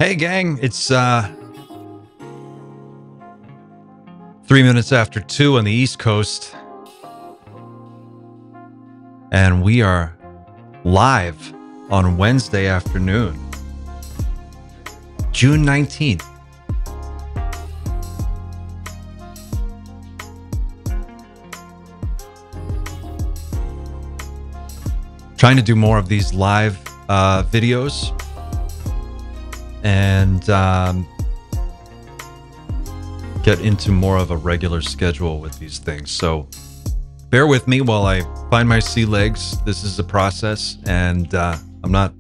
Hey, gang, it's 3 minutes after 2 on the East Coast, and we are live on Wednesday afternoon, June 19th. Trying to do more of these live videos and get into more of a regular schedule with these things. So bear with me while I find my sea legs. This is a process, and I'm not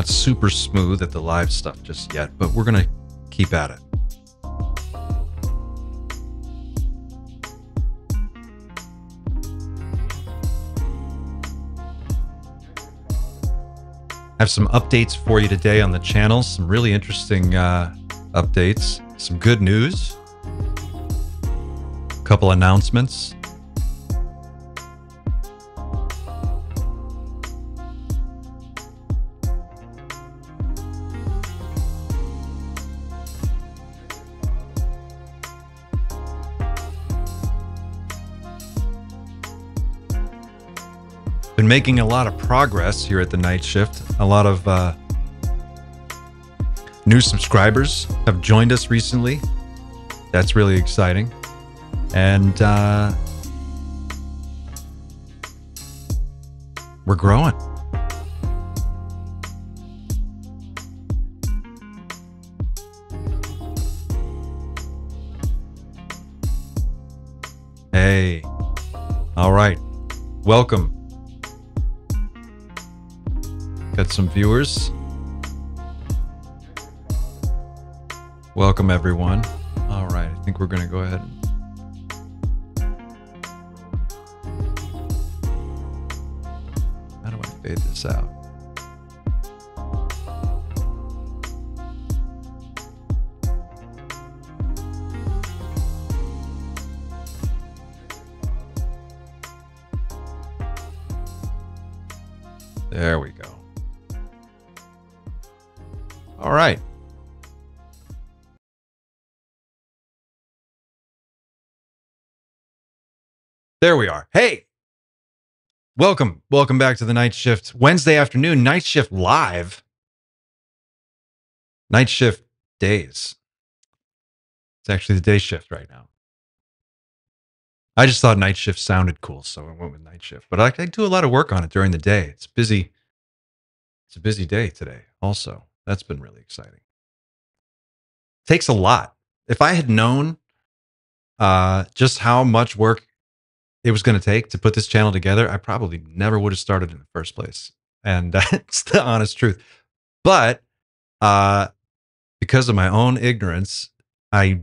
super smooth at the live stuff just yet, but we're gonna keep at it. I have some updates for you today on the channel, some really interesting updates, some good news, a couple announcements. Been making a lot of progress here at the Night Shift. A lot of new subscribers have joined us recently. That's really exciting. And we're growing. Hey, all right, welcome. Got some viewers. Welcome, everyone. All right, I think we're going to go ahead. How do I fade this out? There we go. All right. There we are. Hey, welcome. Welcome back to the Night Shift. Wednesday afternoon, Night Shift live. Night Shift days. It's actually the day shift right now. I just thought Night Shift sounded cool, so I went with Night Shift. But I do a lot of work on it during the day. It's busy. It's a busy day today also. That's been really exciting. Takes a lot. If I had known just how much work it was going to take to put this channel together, I probably never would have started in the first place. And that's the honest truth. But because of my own ignorance, I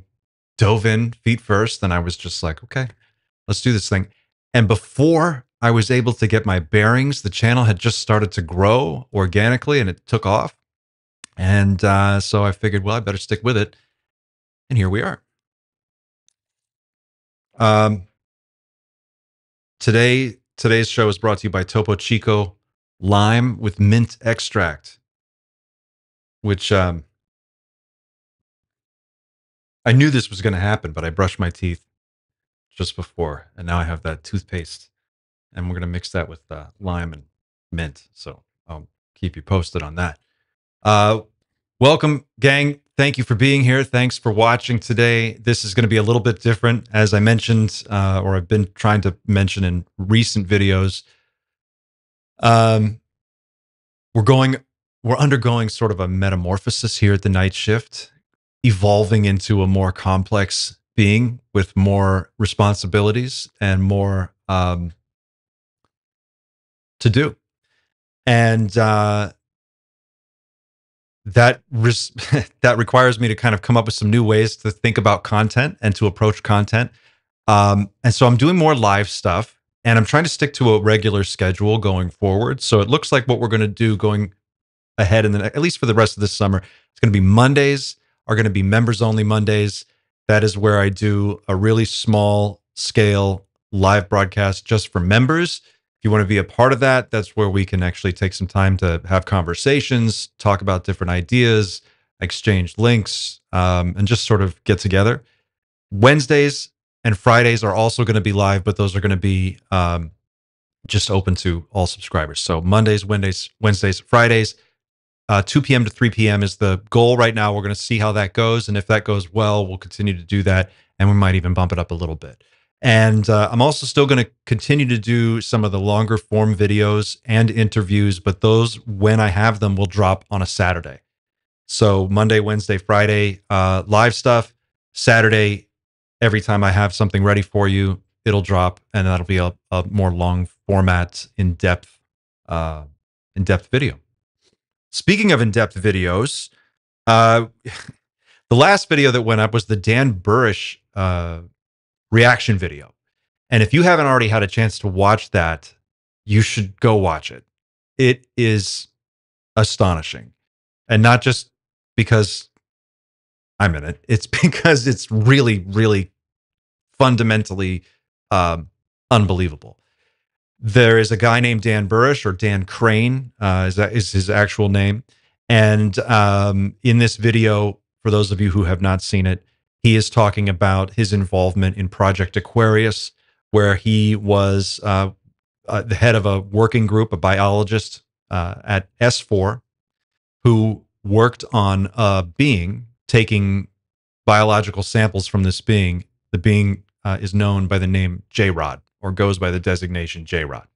dove in feet first, and I was just like, okay, let's do this thing. And before I was able to get my bearings, the channel had just started to grow organically, and it took off. And so I figured, well, I better stick with it. And here we are. Today's show is brought to you by Topo Chico Lime with mint extract, which I knew this was going to happen, but I brushed my teeth just before, and now I have that toothpaste, and we're going to mix that with lime and mint. So I'll keep you posted on that. Welcome, gang. Thank you for being here. Thanks for watching today. This is going to be a little bit different, as I mentioned, or I've been trying to mention in recent videos. We're undergoing sort of a metamorphosis here at the Night Shift, evolving into a more complex being with more responsibilities and more to do. And that requires me to kind of come up with some new ways to think about content and to approach content. And so I'm doing more live stuff, and I'm trying to stick to a regular schedule going forward. So it looks like what we're going to do going ahead, and at least for the rest of this summer, it's going to be Mondays are going to be members only Mondays. That is where I do a really small scale live broadcast just for members. If you want to be a part of that, that's where we can actually take some time to have conversations, talk about different ideas, exchange links, and just sort of get together. Wednesdays and Fridays are also going to be live, but those are going to be just open to all subscribers. So Mondays, Wednesdays, Fridays, 2 p.m. to 3 p.m. is the goal right now. We're going to see how that goes. And if that goes well, we'll continue to do that. And we might even bump it up a little bit. And I'm also still going to continue to do some of the longer form videos and interviews, but those, when I have them, will drop on a Saturday. So Monday, Wednesday, Friday, live stuff. Saturday, every time I have something ready for you, it'll drop, and that'll be a more long format, in-depth video. Speaking of in-depth videos, the last video that went up was the Dan Burish reaction video. And if you haven't already had a chance to watch that, you should go watch it. It is astonishing. And not just because I'm in it. It's because it's really, really fundamentally unbelievable. There is a guy named Dan Burish, or Dan Crane, is his actual name. And in this video, for those of you who have not seen it, he is talking about his involvement in Project Aquarius, where he was the head of a working group, a biologist at S4, who worked on a being, taking biological samples from this being. The being is known by the name J-Rod, or goes by the designation J-Rod.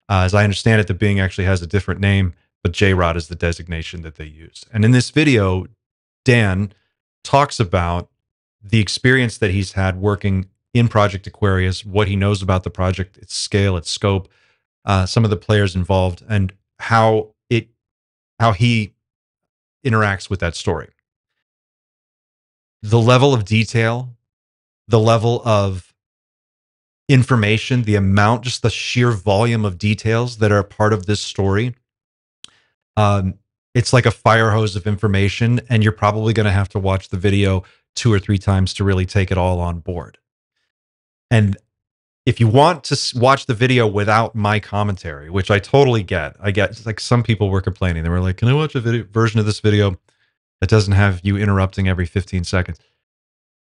As I understand it, the being actually has a different name, but J-Rod is the designation that they use. And in this video, Dan talks about the experience that he's had working in Project Aquarius, what he knows about the project, its scale, its scope, some of the players involved, and how he interacts with that story. The level of detail, the level of information, the amount, just the sheer volume of details that are a part of this story. It's like a fire hose of information, and you're probably going to have to watch the video 2 or 3 times to really take it all on board. And if you want to watch the video without my commentary, which I totally get, like some people were complaining. They were like, can I watch a version of this video that doesn't have you interrupting every 15 seconds?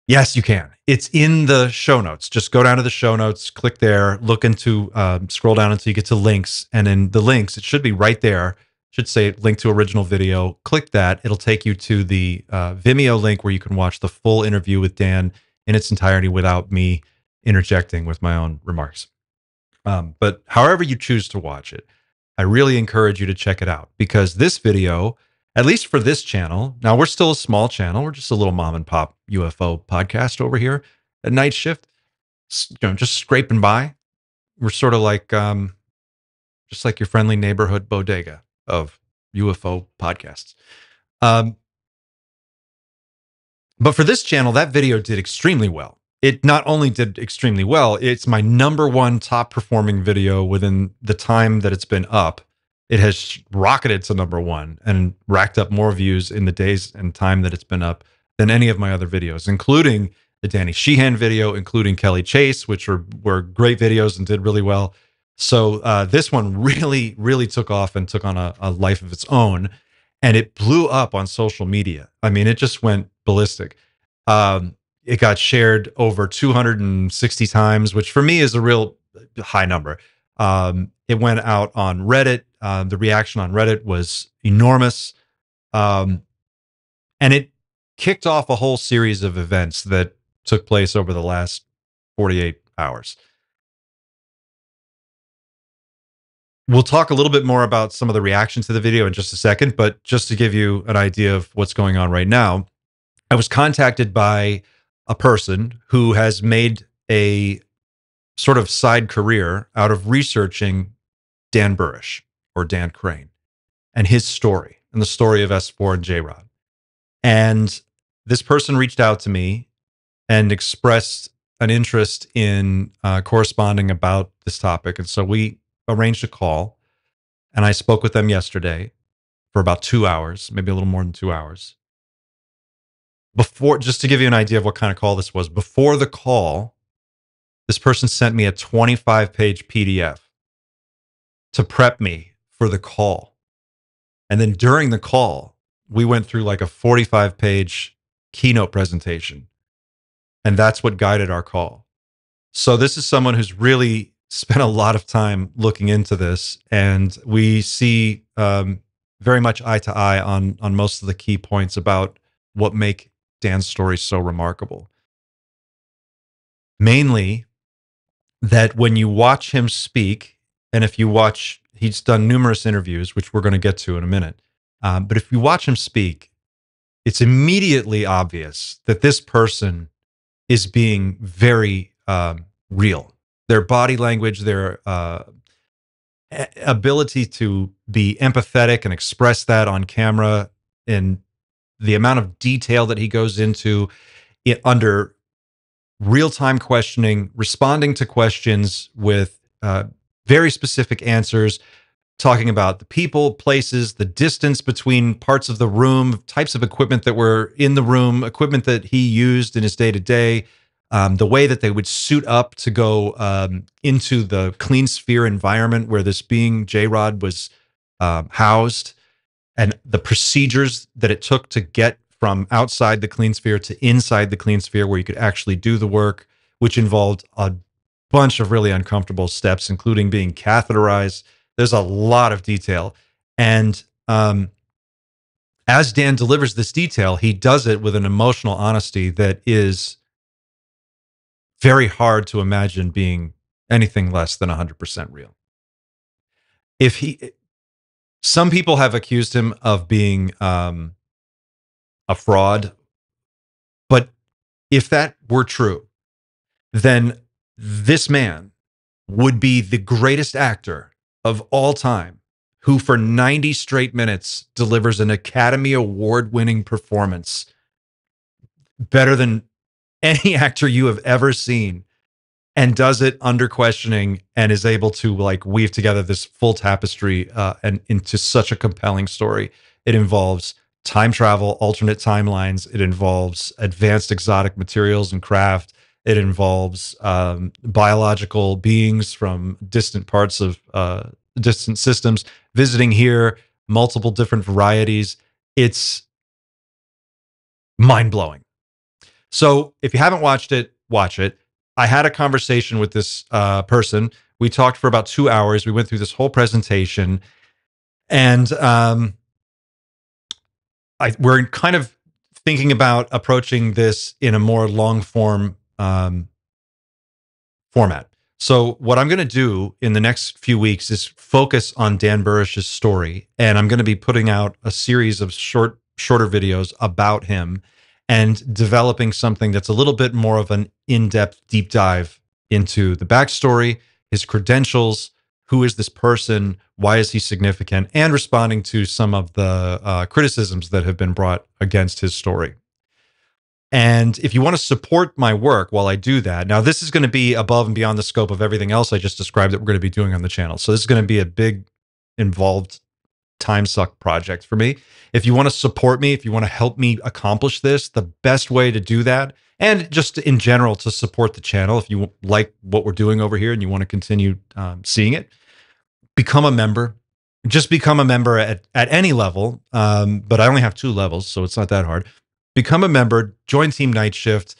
Yes, you can. It's in the show notes. Just go down to the show notes, click there, look into, scroll down until you get to links. And in the links, it should be right there. It should say link to original video. Click that. It'll take you to the Vimeo link where you can watch the full interview with Dan in its entirety without me interjecting with my own remarks. But however you choose to watch it, I really encourage you to check it out, because this video, at least for this channel, now we're still a small channel. We're just a little mom and pop UFO podcast over here at Night Shift, just scraping by. We're sort of like, just like your friendly neighborhood bodega of UFO podcasts. But for this channel, that video did extremely well. It not only did extremely well, it's my #1 top performing video within the time that it's been up. It has rocketed to #1 and racked up more views in the days and time that it's been up than any of my other videos, including the Danny Sheehan video, including Kelly Chase, which were great videos and did really well. So this one really, really took off and took on a life of its own, and it blew up on social media. I mean, it just went ballistic. It got shared over 260 times, which for me is a real high number. It went out on Reddit. The reaction on Reddit was enormous. And it kicked off a whole series of events that took place over the last 48 hours. We'll talk a little bit more about some of the reactions to the video in just a second, but just to give you an idea of what's going on right now, I was contacted by a person who has made a sort of side career out of researching Dan Burish, or Dan Crane, and his story, and the story of S4 and J-Rod. And this person reached out to me and expressed an interest in corresponding about this topic. And so we arranged a call, and I spoke with them yesterday for about 2 hours, maybe a little more than 2 hours. Before, just to give you an idea of what kind of call this was, before the call, this person sent me a 25-page PDF to prep me for the call. And then during the call, we went through like a 45-page keynote presentation. And that's what guided our call. So this is someone who's really spent a lot of time looking into this. And we see very much eye to eye on most of the key points about what make Dan's story so remarkable. Mainly that when you watch him speak, and if you watch, he's done numerous interviews, which we're going to get to in a minute. But if you watch him speak, it's immediately obvious that this person is being very real. Their body language, their ability to be empathetic and express that on camera, and the amount of detail that he goes into under real-time questioning, responding to questions with very specific answers, talking about the people, places, the distance between parts of the room, types of equipment that were in the room, equipment that he used in his day-to-day, the way that they would suit up to go into the clean sphere environment where this being, J-Rod, was housed, and the procedures that it took to get from outside the clean sphere to inside the clean sphere where you could actually do the work, which involved a bunch of really uncomfortable steps, including being catheterized. There's a lot of detail. And as Dan delivers this detail, he does it with an emotional honesty that is very hard to imagine being anything less than 100% real. Some people have accused him of being a fraud, but if that were true, then this man would be the greatest actor of all time, who for 90 straight minutes delivers an Academy Award-winning performance better than any actor you have ever seen, and does it under questioning and is able to like weave together this full tapestry and into such a compelling story. It involves time travel, alternate timelines. It involves advanced exotic materials and craft. It involves biological beings from distant parts of distant systems visiting here, multiple different varieties. It's mind-blowing. So if you haven't watched it, watch it. I had a conversation with this person. We talked for about 2 hours. We went through this whole presentation, and we're kind of thinking about approaching this in a more long-form format. So what I'm going to do in the next few weeks is focus on Dan Burrish's story, and I'm going to be putting out a series of shorter videos about him and developing something that's a little bit more of an in-depth deep dive into the backstory, his credentials, who is this person, why is he significant, and responding to some of the criticisms that have been brought against his story. And if you want to support my work while I do that, now this is going to be above and beyond the scope of everything else I just described that we're going to be doing on the channel. So this is going to be a big, involved, time suck project for me. If you want to support me, if you want to help me accomplish this, the best way to do that, and just in general to support the channel, if you like what we're doing over here and you want to continue seeing it, become a member. Just become a member at any level, but I only have 2 levels, so it's not that hard. Become a member, join Team Night Shift,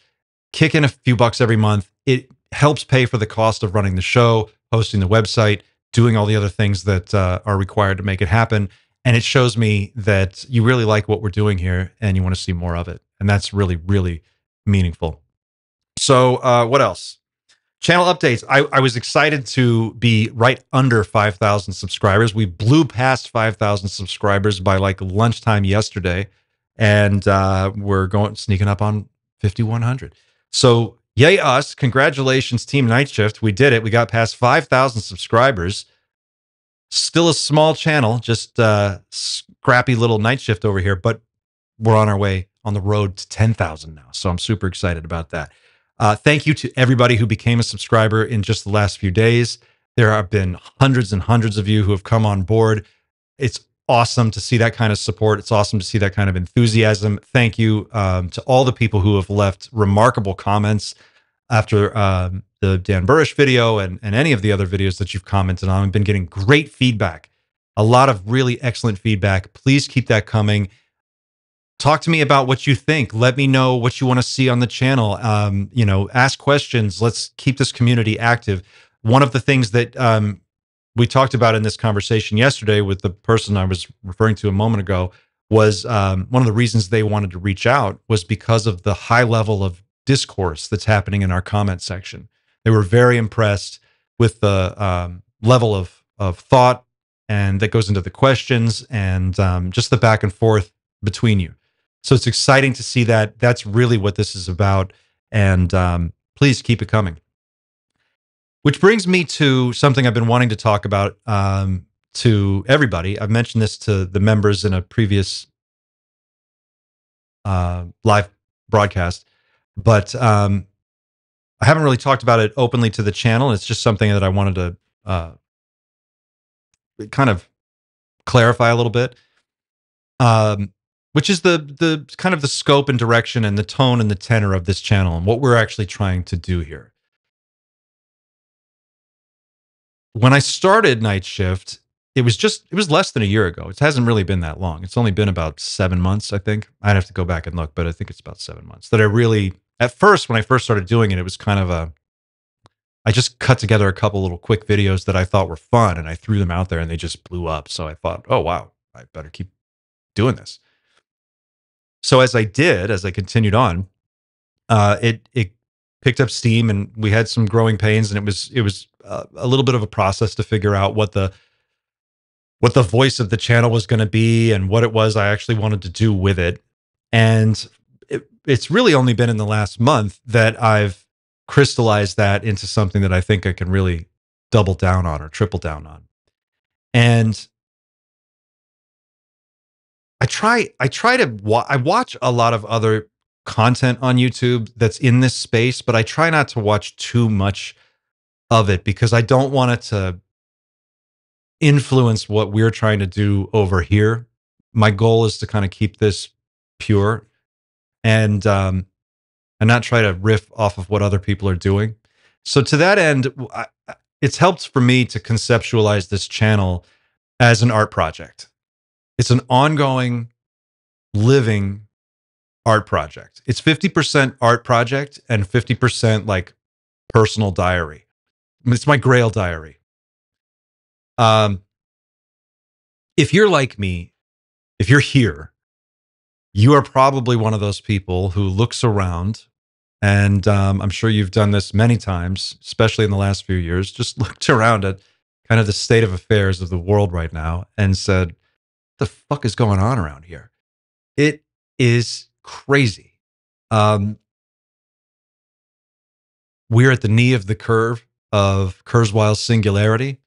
kick in a few bucks every month. It helps pay for the cost of running the show, hosting the website, doing all the other things that are required to make it happen. And it shows me that you really like what we're doing here and you want to see more of it. And that's really, really meaningful. So what else? Channel updates. I was excited to be right under 5,000 subscribers. We blew past 5,000 subscribers by like lunchtime yesterday. And we're sneaking up on 5,100. So yay us. Congratulations, Team Night Shift. We did it. We got past 5,000 subscribers. Still a small channel, just scrappy little Night Shift over here, but we're on our way on the road to 10,000 now. So I'm super excited about that. Thank you to everybody who became a subscriber in just the last few days. There have been hundreds and hundreds of you who have come on board. It's awesome to see that kind of support. It's awesome to see that kind of enthusiasm. Thank you to all the people who have left remarkable comments. after the Dan Burrish video and any of the other videos that you've commented on. I've been getting great feedback, a lot of really excellent feedback. Please keep that coming. Talk to me about what you think. Let me know what you want to see on the channel. Ask questions. Let's keep this community active. One of the things that we talked about in this conversation yesterday with the person I was referring to a moment ago was one of the reasons they wanted to reach out was because of the high level of discourse that's happening in our comment section. They were very impressed with the level of thought and that goes into the questions and just the back and forth between you. So it's exciting to see that. That's really what this is about. And please keep it coming. Which brings me to something I've been wanting to talk about to everybody. I've mentioned this to the members in a previous live broadcast, but I haven't really talked about it openly to the channel. It's just something that I wanted to kind of clarify a little bit. Which is the kind of the scope and direction and the tone and the tenor of this channel and what we're actually trying to do here. When I started Night Shift, it was less than a year ago. It hasn't really been that long. It's only been about 7 months, I think. I'd have to go back and look, but I think it's about 7 months that I really, at first, when I first started doing it, it was kind of I just cut together a couple little quick videos that I thought were fun and I threw them out there and they just blew up. So I thought, oh, wow, I better keep doing this. So as I continued on, it picked up steam, and we had some growing pains, and it was a little bit of a process to figure out what the voice of the channel was going to be and what it was I actually wanted to do with it. And it's really only been in the last month that I've crystallized that into something that I think I can really double down on or triple down on. And I watch a lot of other content on YouTube that's in this space, but I try not to watch too much of it because I don't want it to influence what we're trying to do over here. My goal is to kind of keep this pure and not try to riff off of what other people are doing. So to that end, it's helped for me to conceptualize this channel as an art project. It's an ongoing, living art project. It's 50% art project and 50% like personal diary. It's my Grail diary. If you're like me, if you're here, you are probably one of those people who looks around, and I'm sure you've done this many times, especially in the last few years, just looked around at kind of the state of affairs of the world right now and said, what the fuck is going on around here? It is crazy. We're at the knee of the curve of Kurzweil's singularity.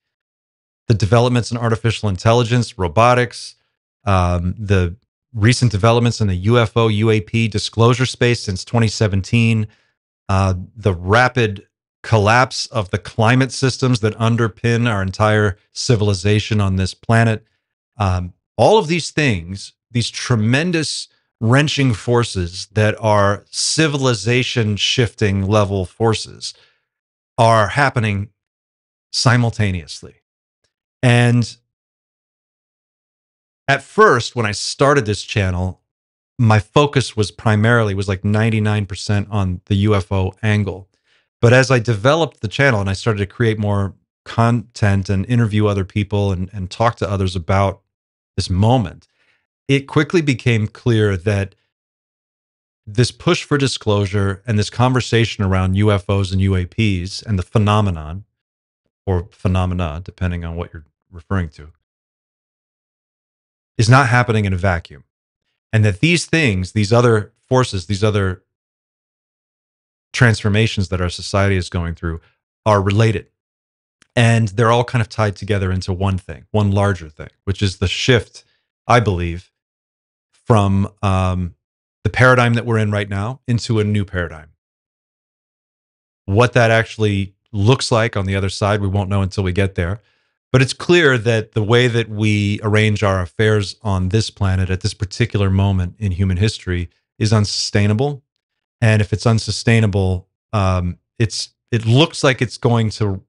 The developments in artificial intelligence, robotics, the recent developments in the UFO, UAP disclosure space since 2017, the rapid collapse of the climate systems that underpin our entire civilization on this planet. All of these things, these tremendous wrenching forces that are civilization shifting level forces, are happening simultaneously. And at first, when I started this channel, my focus was like 99% on the UFO angle. But as I developed the channel and I started to create more content and interview other people and talk to others about this moment, it quickly became clear that this push for disclosure and this conversation around UFOs and UAPs and the phenomenon, or phenomena, depending on what you're referring to, is not happening in a vacuum. And that these things, these other forces, these other transformations that our society is going through are related. And they're all kind of tied together into one thing, one larger thing, which is the shift, I believe, from the paradigm that we're in right now into a new paradigm. What that actually looks like on the other side, we won't know until we get there. But it's clear that the way that we arrange our affairs on this planet at this particular moment in human history is unsustainable. And if it's unsustainable, it looks like it's going to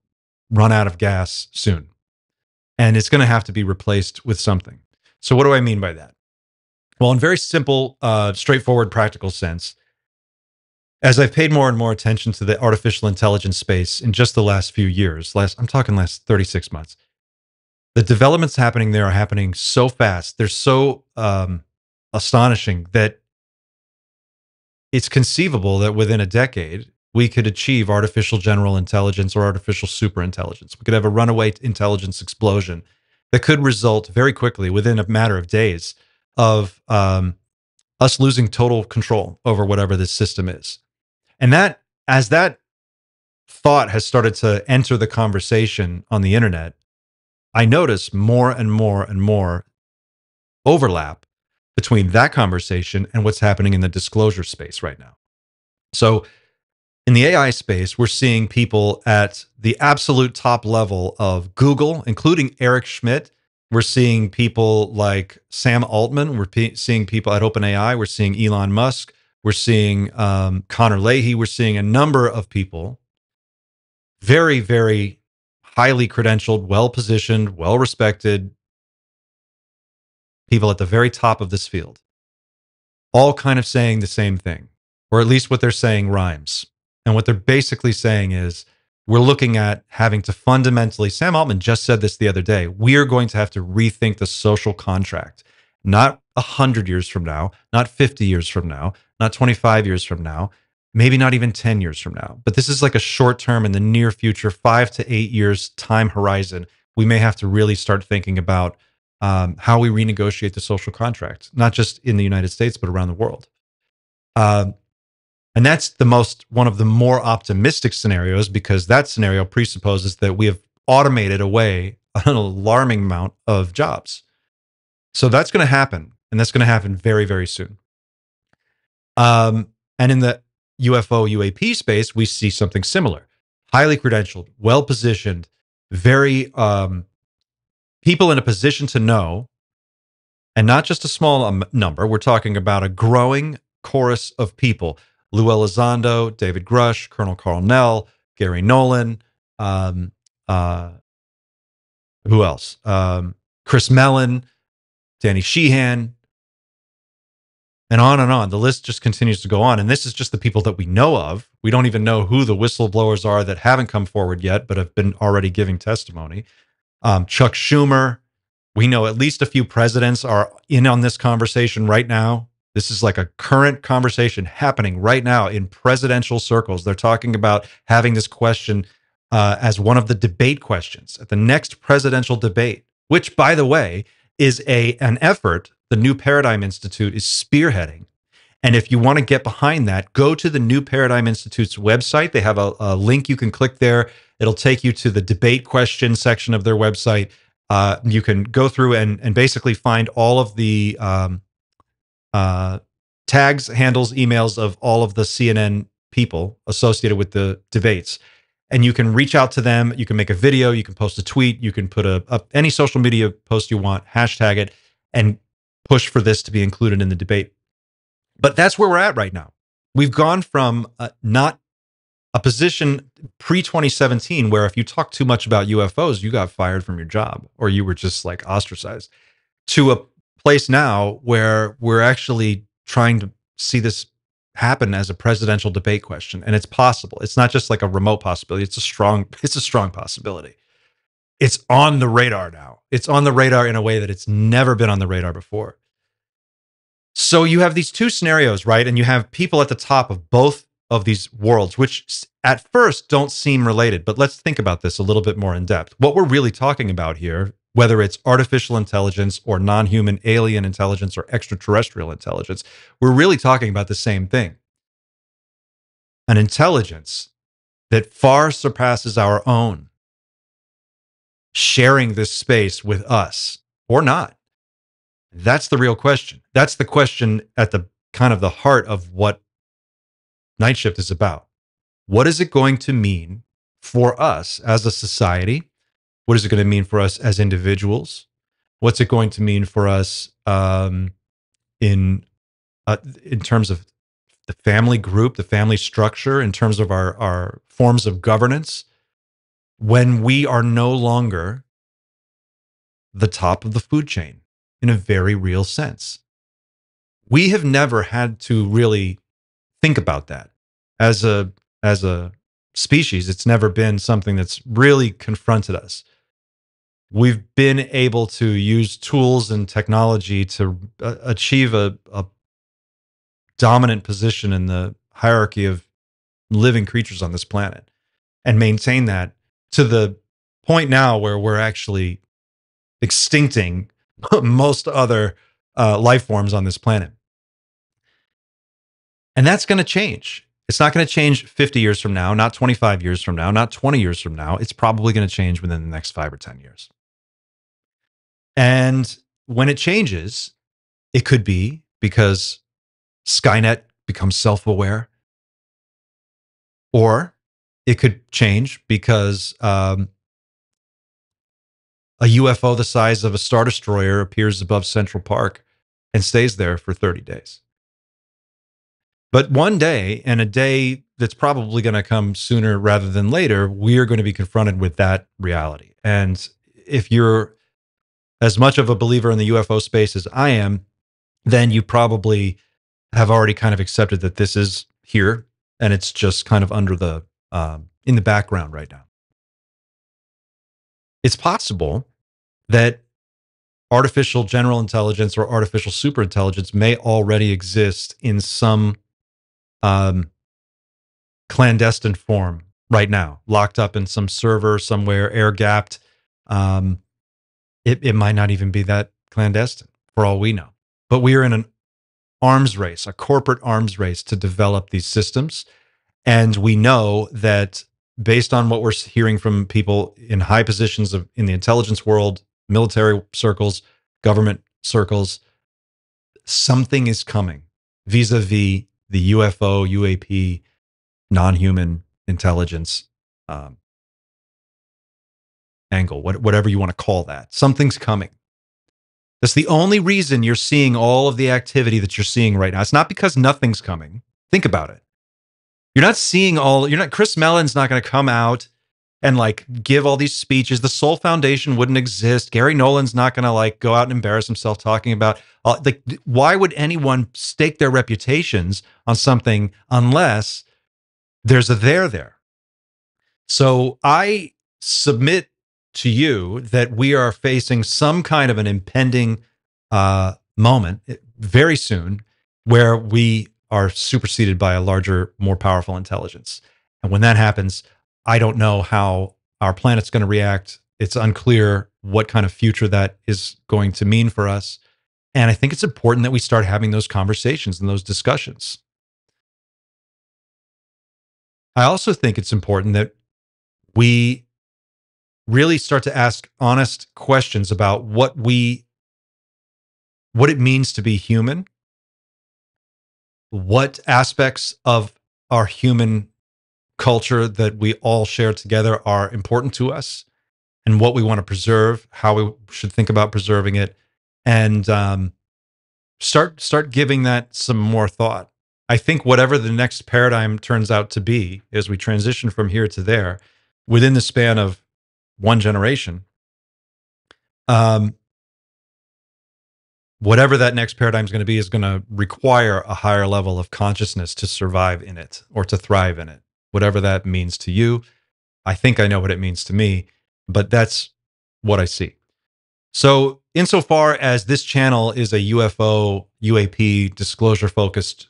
run out of gas soon, and it's going to have to be replaced with something. So what do I mean by that? Well, in very simple, straightforward, practical sense, as I've paid more and more attention to the artificial intelligence space in just the last few years, I'm talking last 36 months, the developments happening there are happening so fast. They're so astonishing that it's conceivable that within a decade, we could achieve artificial general intelligence or artificial superintelligence. We could have a runaway intelligence explosion that could result very quickly, within a matter of days, of us losing total control over whatever this system is. And that, as that thought has started to enter the conversation on the internet, I notice more and more and more overlap between that conversation and what's happening in the disclosure space right now. So, in the AI space, we're seeing people at the absolute top level of Google, including Eric Schmidt. We're seeing people like Sam Altman. We're seeing people at OpenAI. We're seeing Elon Musk. We're seeing Connor Leahy. We're seeing a number of people, very, very highly credentialed, well-positioned, well-respected people at the very top of this field, all kind of saying the same thing, or at least what they're saying rhymes. And what they're basically saying is, we're looking at having to fundamentally, Sam Altman just said this the other day, we are going to have to rethink the social contract, not 100 years from now, not 50 years from now, not 25 years from now, maybe not even 10 years from now. But this is like a short term, in the near future, 5 to 8 years time horizon. We may have to really start thinking about how we renegotiate the social contract, not just in the United States, but around the world. And that's one of the more optimistic scenarios, because that scenario presupposes that we have automated away an alarming amount of jobs. So that's going to happen, and that's going to happen very, very soon. And in the UFO UAP space, we see something similar. Highly credentialed, well-positioned, very people in a position to know, and not just a small number. We're talking about a growing chorus of people. Lou Elizondo, David Grush, Colonel Carl Nell, Gary Nolan, who else? Chris Mellon, Danny Sheehan, and on and on. The list just continues to go on. And this is just the people that we know of. We don't even know who the whistleblowers are that haven't come forward yet, but have been already giving testimony. Chuck Schumer. We know at least a few presidents are in on this conversation right now. This is like a current conversation happening right now in presidential circles. They're talking about having this question as one of the debate questions at the next presidential debate, which, by the way, is an effort the New Paradigm Institute is spearheading. And if you want to get behind that, go to the New Paradigm Institute's website. They have a link you can click there. It'll take you to the debate question section of their website. You can go through and basically find all of the tags, handles, emails of all of the CNN people associated with the debates. And you can reach out to them. You can make a video. You can post a tweet. You can put any social media post you want, hashtag it, and push for this to be included in the debate. But that's where we're at right now. We've gone from not a position pre-2017 where if you talk too much about UFOs, you got fired from your job or you were just like ostracized, to a place now where we're actually trying to see this happen as a presidential debate question. And it's possible. It's not just like a remote possibility. It's a strong possibility. It's on the radar now. It's on the radar in a way that it's never been on the radar before. So you have these two scenarios, right? And you have people at the top of both of these worlds, which at first don't seem related. But let's think about this a little bit more in depth. What we're really talking about here, whether it's artificial intelligence or non-human alien intelligence or extraterrestrial intelligence, we're really talking about the same thing. An intelligence that far surpasses our own, sharing this space with us or not. That's the real question. That's the question at the kind of the heart of what Night Shift is about. What is it going to mean for us as a society? What is it going to mean for us as individuals? What's it going to mean for us in terms of the family group, the family structure, in terms of our forms of governance, when we are no longer the top of the food chain in a very real sense. We have never had to really think about that as a species. It's never been something that's really confronted us. We've been able to use tools and technology to achieve a dominant position in the hierarchy of living creatures on this planet and maintain that to the point now where we're actually extincting most other life forms on this planet. And that's going to change. It's not going to change 50 years from now, not 25 years from now, not 20 years from now. It's probably going to change within the next 5 or 10 years. And when it changes, it could be because Skynet becomes self-aware, or it could change because a UFO the size of a Star Destroyer appears above Central Park and stays there for 30 days. But one day, and a day that's probably going to come sooner rather than later, we're going to be confronted with that reality. And if you're as much of a believer in the UFO space as I am, then you probably have already kind of accepted that this is here and it's just kind of under the in the background right now. It's possible that artificial general intelligence or artificial superintelligence may already exist in some clandestine form right now, locked up in some server somewhere, air gapped. It might not even be that clandestine for all we know. But we are in an arms race, a corporate arms race to develop these systems. And we know that based on what we're hearing from people in high positions in the intelligence world, military circles, government circles, something is coming vis-a-vis the UFO, UAP, non-human intelligence angle, whatever you want to call that. Something's coming. That's the only reason you're seeing all of the activity that you're seeing right now. It's not because nothing's coming. Think about it. You're not, Chris Mellon's not going to come out and like give all these speeches. The Soul Foundation wouldn't exist. Gary Nolan's not going to like go out and embarrass himself talking about, like, why would anyone stake their reputations on something unless there's a there? So I submit to you that we are facing some kind of an impending moment very soon where we are superseded by a larger, more powerful intelligence. And when that happens, I don't know how our planet's going to react. It's unclear what kind of future that is going to mean for us. And I think it's important that we start having those conversations and those discussions. I also think it's important that we really start to ask honest questions about what it means to be human, what aspects of our human culture that we all share together are important to us, and what we want to preserve, how we should think about preserving it, and start giving that some more thought. I think whatever the next paradigm turns out to be as we transition from here to there, within the span of one generation, whatever that next paradigm is going to be is going to require a higher level of consciousness to survive in it or to thrive in it, whatever that means to you. I think I know what it means to me, but that's what I see. So insofar as this channel is a UFO, UAP disclosure focused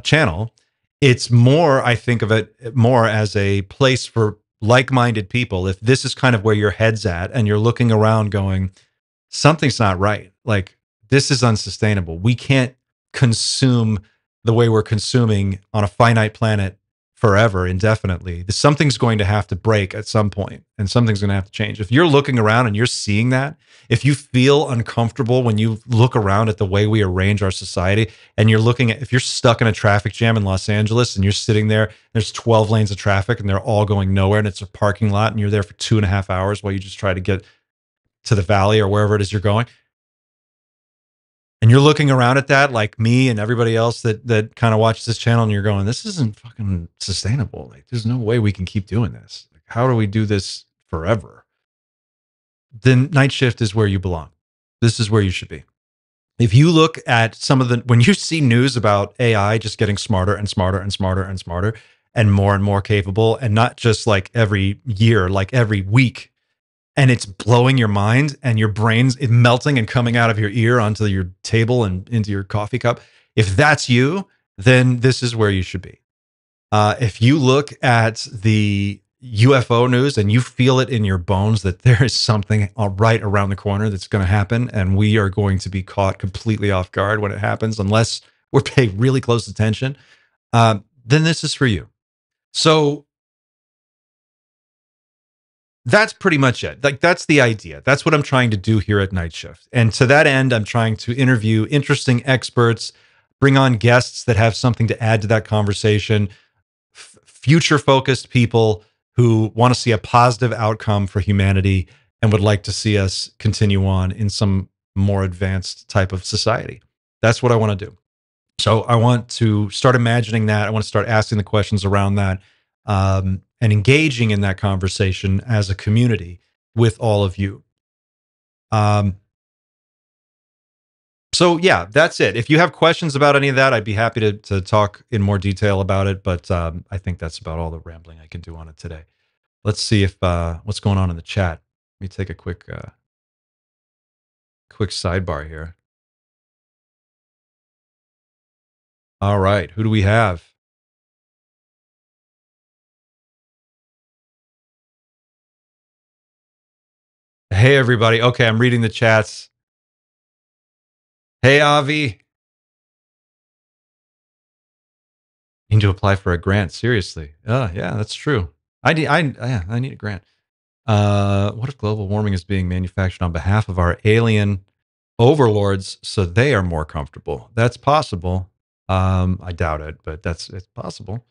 channel, it's more, I think of it more as a place for like-minded people. If this is kind of where your head's at and you're looking around going, something's not right. Like, this is unsustainable. We can't consume the way we're consuming on a finite planet forever, indefinitely. Something's going to have to break at some point, and something's going to have to change. If you're looking around and you're seeing that, if you feel uncomfortable when you look around at the way we arrange our society, and you're looking at, if you're stuck in a traffic jam in Los Angeles and you're sitting there, there's 12 lanes of traffic and they're all going nowhere, and it's a parking lot, and you're there for 2.5 hours while you just try to get to the valley or wherever it is you're going. And you're looking around at that like me and everybody else that kind of watches this channel, and you're going, this isn't fucking sustainable. Like, there's no way we can keep doing this. Like, how do we do this forever? Then Night Shift is where you belong. This is where you should be. If you look at some of the, when you see news about AI just getting smarter and smarter and smarter and smarter and more capable, and not just like every year, like every week, and it's blowing your mind and your brain's melting and coming out of your ear onto your table and into your coffee cup. If that's you, then this is where you should be. If you look at the UFO news and you feel it in your bones that there is something right around the corner that's going to happen, and we are going to be caught completely off guard when it happens, unless we're paying really close attention, then this is for you. So that's pretty much it. Like, that's the idea. That's what I'm trying to do here at Night Shift. And to that end, I'm trying to interview interesting experts, bring on guests that have something to add to that conversation, future focused people who want to see a positive outcome for humanity and would like to see us continue on in some more advanced type of society. That's what I want to do. So I want to start imagining that. I want to start asking the questions around that, and engaging in that conversation as a community with all of you. So yeah, that's it. If you have questions about any of that, I'd be happy to talk in more detail about it. But I think that's about all the rambling I can do on it today. Let's see if what's going on in the chat. Let me take a quick sidebar here. All right, who do we have? Hey everybody. Okay, I'm reading the chats. Hey Avi. You need to apply for a grant. Seriously. Yeah, that's true. I need a grant. What if global warming is being manufactured on behalf of our alien overlords so they are more comfortable? That's possible. I doubt it, but it's possible.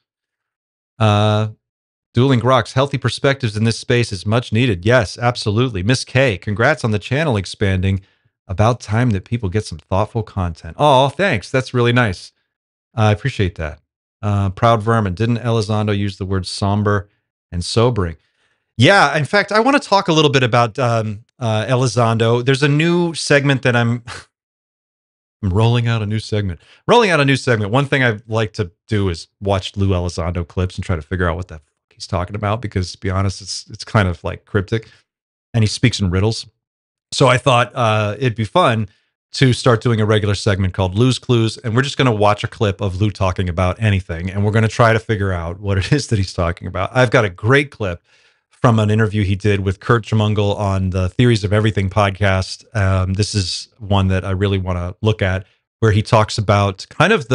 Dueling Groks, healthy perspectives in this space is much needed. Yes, absolutely. Miss K, congrats on the channel expanding. About time that people get some thoughtful content. Oh, thanks. That's really nice. I appreciate that. Proud Vermin, didn't Elizondo use the word somber and sobering? Yeah, in fact, I want to talk a little bit about Elizondo. There's a new segment that I'm rolling out a new segment. One thing I like to do is watch Lou Elizondo clips and try to figure out what the fuck he's talking about, because to be honest, it's kind of like cryptic, and he speaks in riddles. So I thought it'd be fun to start doing a regular segment called Lou's Clues, and we're just going to watch a clip of Lou talking about anything, and we're going to try to figure out what it is that he's talking about. I've got a great clip from an interview he did with Kurt Jmungle on the Theories of Everything podcast. This is one that I really want to look at, where he talks about kind of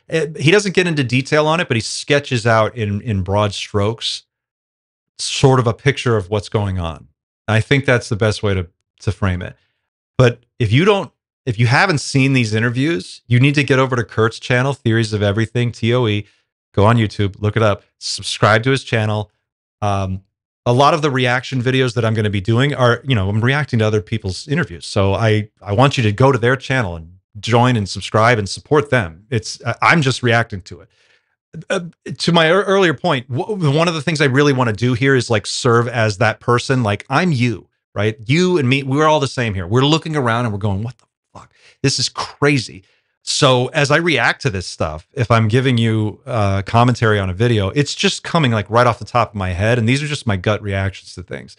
he doesn't get into detail on it, but he sketches out in broad strokes sort of a picture of what's going on. I think that's the best way to frame it. But if you haven't seen these interviews, you need to get over to Kurt's channel, Theories of Everything, TOE. Go on YouTube, look it up, subscribe to his channel. A lot of the reaction videos that I'm going to be doing are, I'm reacting to other people's interviews. So I want you to go to their channel and join and subscribe and support them. I'm just reacting to it. To my earlier point, one of the things I really want to do here is like serve as that person. Like, I'm you, right? You and me, we're all the same here. We're looking around and we're going, what the fuck? This is crazy. So as I react to this stuff, if I'm giving you commentary on a video, it's just coming like right off the top of my head. And these are just my gut reactions to things.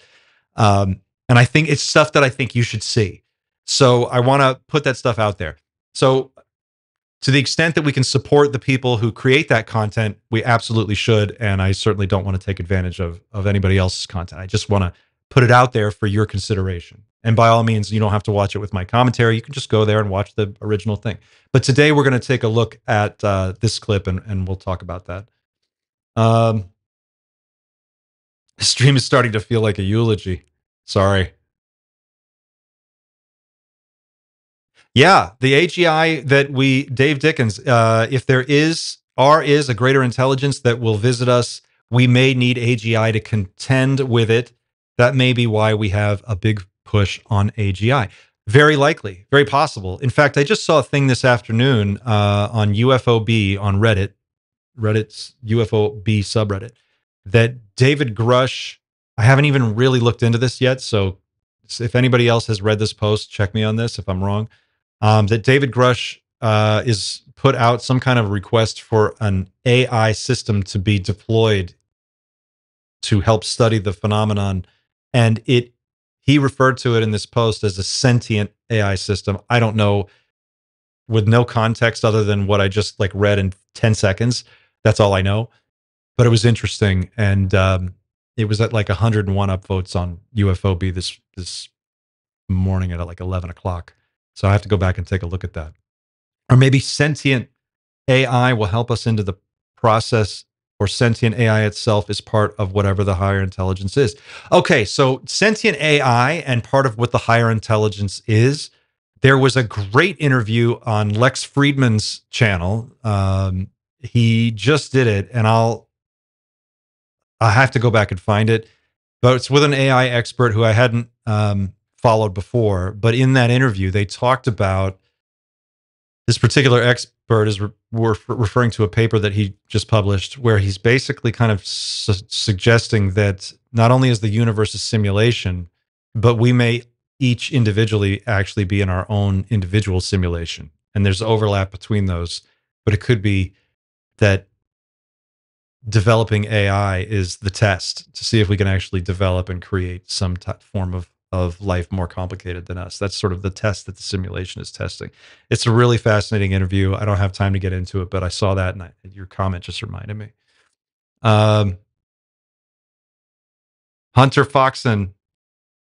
And I think it's stuff that I think you should see. So I want to put that stuff out there. So to the extent that we can support the people who create that content, we absolutely should. And I certainly don't want to take advantage of anybody else's content. I just want to put it out there for your consideration. And by all means, you don't have to watch it with my commentary. You can just go there and watch the original thing. But today we're going to take a look at this clip, and we'll talk about that. The stream is starting to feel like a eulogy. Sorry. Yeah, the AGI that Dave Dickens, if there is a greater intelligence that will visit us, we may need AGI to contend with it. That may be why we have a big push on AGI. Very likely, very possible. In fact, I just saw a thing this afternoon on UFOB on Reddit, Reddit's UFOB subreddit, that David Grush, I haven't even really looked into this yet. So if anybody else has read this post, check me on this if I'm wrong. That David Grush is put out some kind of request for an AI system to be deployed to help study the phenomenon. And he referred to it in this post as a sentient AI system. I don't know, with no context other than what I just like read in 10 seconds. That's all I know. But it was interesting. And it was at like 101 upvotes on UFOB this morning at like 11 o'clock. So I have to go back and take a look at that. Or maybe sentient AI will help us into the process, or sentient AI itself is part of whatever the higher intelligence is. Okay, so sentient AI and part of what the higher intelligence is. There was a great interview on Lex Friedman's channel. He just did it, and I'll have to go back and find it. But it's with an AI expert who I hadn't followed before. But in that interview, they talked about this particular expert is referring to a paper that he just published, where he's basically kind of suggesting that not only is the universe a simulation, but we may each individually actually be in our own individual simulation. And there's overlap between those, but it could be that developing AI is the test to see if we can actually develop and create some form of life more complicated than us. That's sort of the test that the simulation is testing. It's a really fascinating interview. I don't have time to get into it, but I saw that, and your comment just reminded me. Hunter Foxon,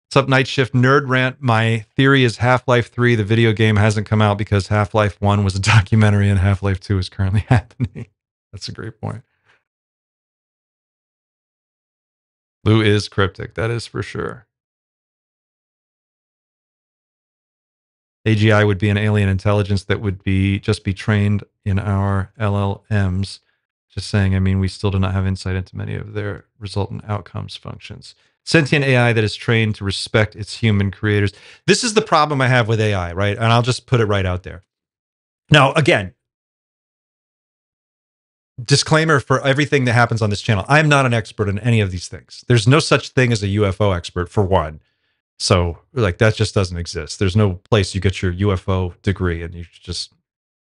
what's up, Night Shift Nerd Rant? My theory is Half-Life 3, the video game, hasn't come out because Half-Life 1 was a documentary and Half-Life 2 is currently happening. That's a great point. Lou is cryptic. That is for sure. AGI would be an alien intelligence that would just be trained in our LLMs. Just saying, I mean, we still do not have insight into many of their resultant outcomes functions. Sentient AI that is trained to respect its human creators. This is the problem I have with AI, right? And I'll just put it right out there. Now, again, disclaimer for everything that happens on this channel. I'm not an expert in any of these things. There's no such thing as a UFO expert, for one. So like that just doesn't exist. There's no place you get your UFO degree and you just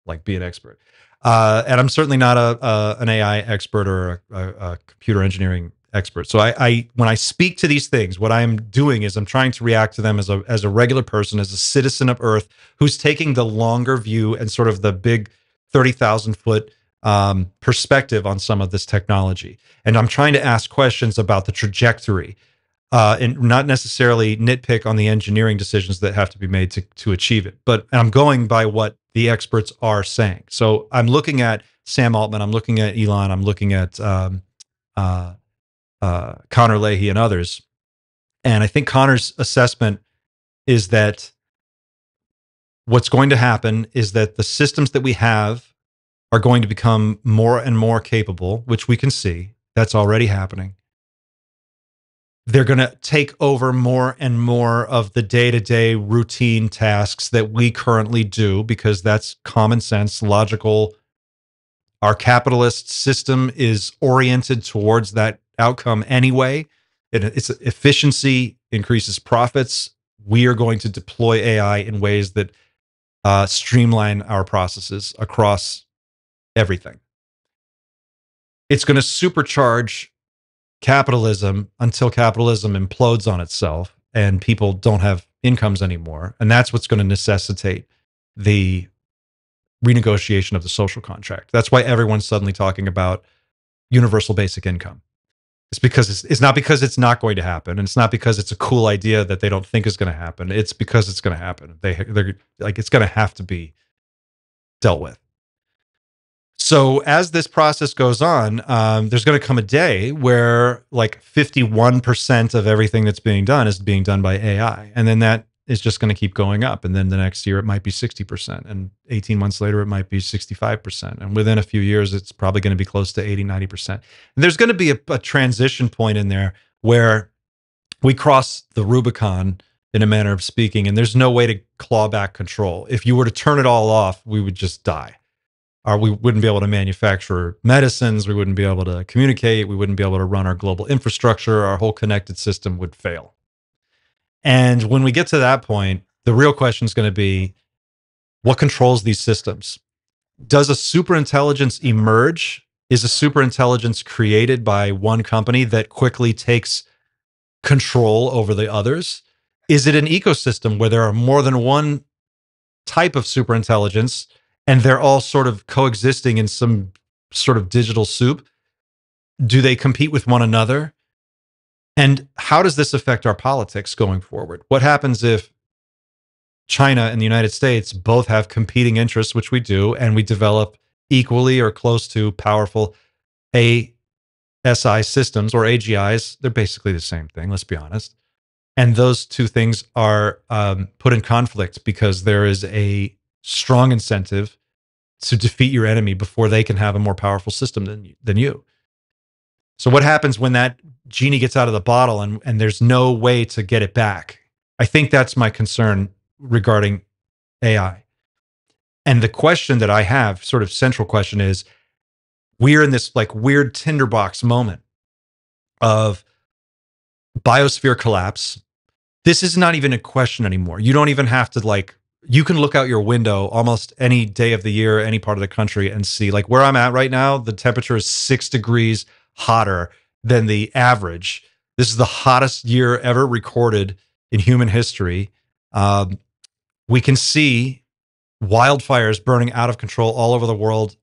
like be an expert. And I'm certainly not an AI expert or a computer engineering expert. So I when I speak to these things, what I'm doing is I'm trying to react to them as a regular person, as a citizen of Earth who's taking the longer view and sort of the big 30,000 foot perspective on some of this technology. And I'm trying to ask questions about the trajectory. And not necessarily nitpick on the engineering decisions that have to be made to achieve it. But I'm going by what the experts are saying. So I'm looking at Sam Altman, I'm looking at Elon, I'm looking at Connor Leahy and others. And I think Connor's assessment is that what's going to happen is that the systems that we have are going to become more and more capable, which we can see. That's already happening. They're going to take over more and more of the day-to-day routine tasks that we currently do, because that's common sense, logical. Our capitalist system is oriented towards that outcome anyway. It's efficiency increases profits. We are going to deploy AI in ways that streamline our processes across everything. It's going to supercharge capitalism until capitalism implodes on itself and people don't have incomes anymore. And that's what's going to necessitate the renegotiation of the social contract. That's why everyone's suddenly talking about universal basic income. It's because it's not because it's not going to happen, and it's not because it's a cool idea that they don't think is going to happen. It's because it's going to happen. They're like, it's going to have to be dealt with. So as this process goes on, there's going to come a day where like 51% of everything that's being done is being done by AI. And then that is just going to keep going up. And then the next year it might be 60%. And 18 months later, it might be 65%. And within a few years, it's probably going to be close to 80, 90%. And there's going to be a transition point in there where we cross the Rubicon in a manner of speaking, and there's no way to claw back control. If you were to turn it all off, we would just die. Or we wouldn't be able to manufacture medicines. We wouldn't be able to communicate. We wouldn't be able to run our global infrastructure. Our whole connected system would fail. And when we get to that point, the real question is going to be, what controls these systems? Does a superintelligence emerge? Is a superintelligence created by one company that quickly takes control over the others? Is it an ecosystem where there are more than one type of superintelligence and they're all sort of coexisting in some sort of digital soup? Do they compete with one another? And how does this affect our politics going forward? What happens if China and the United States both have competing interests, which we do, and we develop equally or close to powerful ASI systems or AGIs? They're basically the same thing, let's be honest. And those two things are put in conflict because there is a strong incentive to defeat your enemy before they can have a more powerful system than you. So what happens when that genie gets out of the bottle and there's no way to get it back? I think that's my concern regarding AI. And the question that I have, sort of central question, is we're in this like weird tinderbox moment of biosphere collapse. This is not even a question anymore. You don't even have to you can look out your window almost any day of the year, any part of the country, and see, like where I'm at right now, the temperature is 6 degrees hotter than the average. This is the hottest year ever recorded in human history. We can see wildfires burning out of control all over the world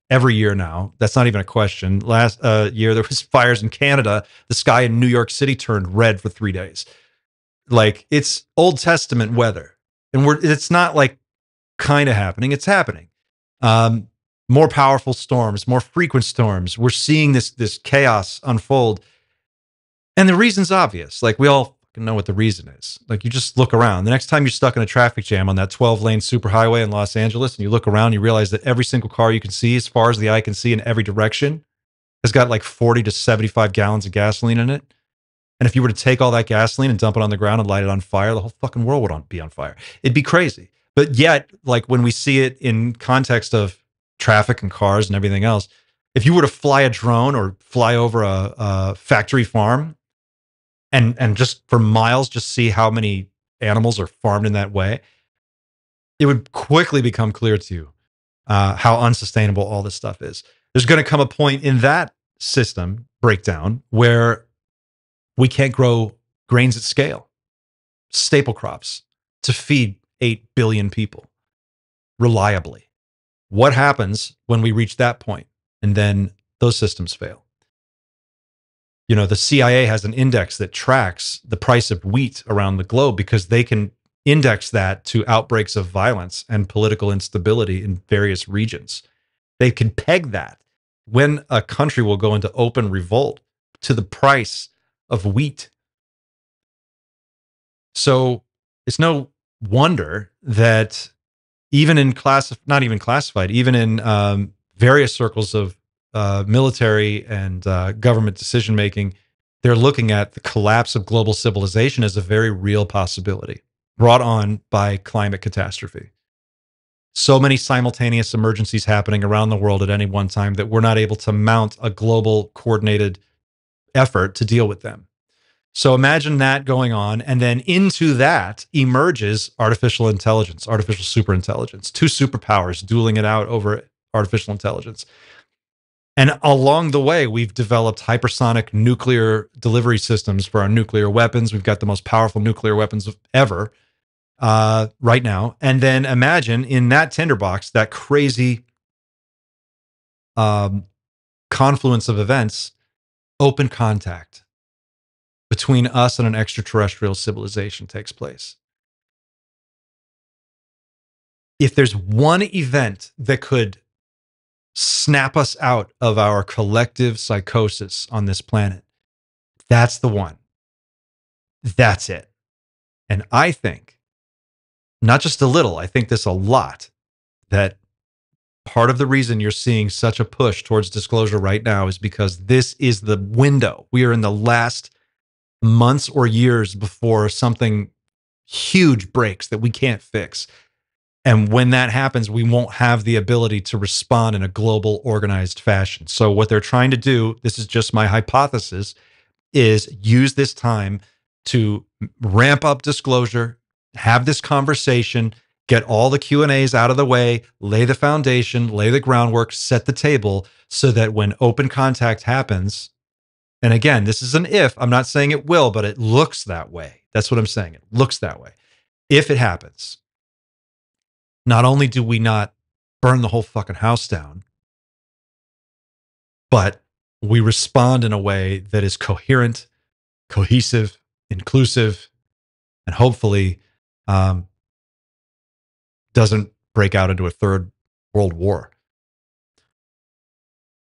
every year now. That's not even a question. Last year, there was fires in Canada. The sky in New York City turned red for 3 days. Like, it's Old Testament weather. And it's not like kind of happening. It's happening. More powerful storms, more frequent storms. We're seeing this chaos unfold. And the reason's obvious. Like, we all know what the reason is. Like, you just look around. The next time you're stuck in a traffic jam on that 12-lane superhighway in Los Angeles and you look around, you realize that every single car you can see, as far as the eye can see in every direction, has got like 40 to 75 gallons of gasoline in it. And if you were to take all that gasoline and dump it on the ground and light it on fire, the whole fucking world would be on fire. It'd be crazy. But yet, like, when we see it in context of traffic and cars and everything else, if you were to fly a drone or fly over a factory farm and just for miles, just see how many animals are farmed in that way, it would quickly become clear to you how unsustainable all this stuff is. There's going to come a point in that system breakdown where we can't grow grains at scale, staple crops, to feed 8 billion people reliably. What happens when we reach that point and then those systems fail? You know, the CIA has an index that tracks the price of wheat around the globe because they can index that to outbreaks of violence and political instability in various regions. They can peg that when a country will go into open revolt to the price of wheat. So it's no wonder that even in not even classified, even in various circles of military and government decision making, they're looking at the collapse of global civilization as a very real possibility brought on by climate catastrophe. So many simultaneous emergencies happening around the world at any one time that we're not able to mount a global coordinated effort to deal with them. So imagine that going on, and then into that emerges artificial intelligence, artificial superintelligence, two superpowers dueling it out over artificial intelligence. And along the way, we've developed hypersonic nuclear delivery systems for our nuclear weapons. We've got the most powerful nuclear weapons ever right now. And then imagine in that tinderbox, that crazy confluence of events, open contact between us and an extraterrestrial civilization takes place. If there's one event that could snap us out of our collective psychosis on this planet, that's the one. That's it. And I think, not just a little, I think this a lot, that part of the reason you're seeing such a push towards disclosure right now is because this is the window. We are in the last months or years before something huge breaks that we can't fix. And when that happens, we won't have the ability to respond in a global, organized fashion. So, what they're trying to do, this is just my hypothesis, is use this time to ramp up disclosure, have this conversation, get all the Q&As out of the way, lay the foundation, lay the groundwork, set the table so that when open contact happens, and again, this is an if, I'm not saying it will, but it looks that way. That's what I'm saying. It looks that way. If it happens, not only do we not burn the whole fucking house down, but we respond in a way that is coherent, cohesive, inclusive, and hopefully doesn't break out into a third world war.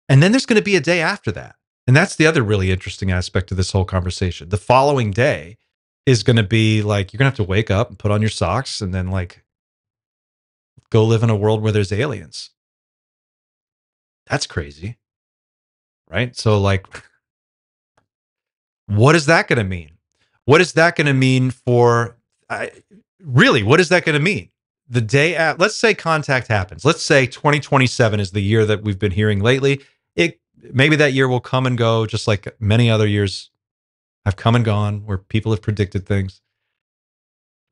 And then there's going to be a day after that. And that's the other really interesting aspect of this whole conversation. The following day is going to be like, you're going to have to wake up and put on your socks and then like go live in a world where there's aliens. That's crazy. Right? So like, what is that going to mean? What is that going to mean for really, what is that going to mean? The day at, let's say contact happens. Let's say 2027 is the year that we've been hearing lately. It maybe that year will come and go, just like many other years have come and gone where people have predicted things.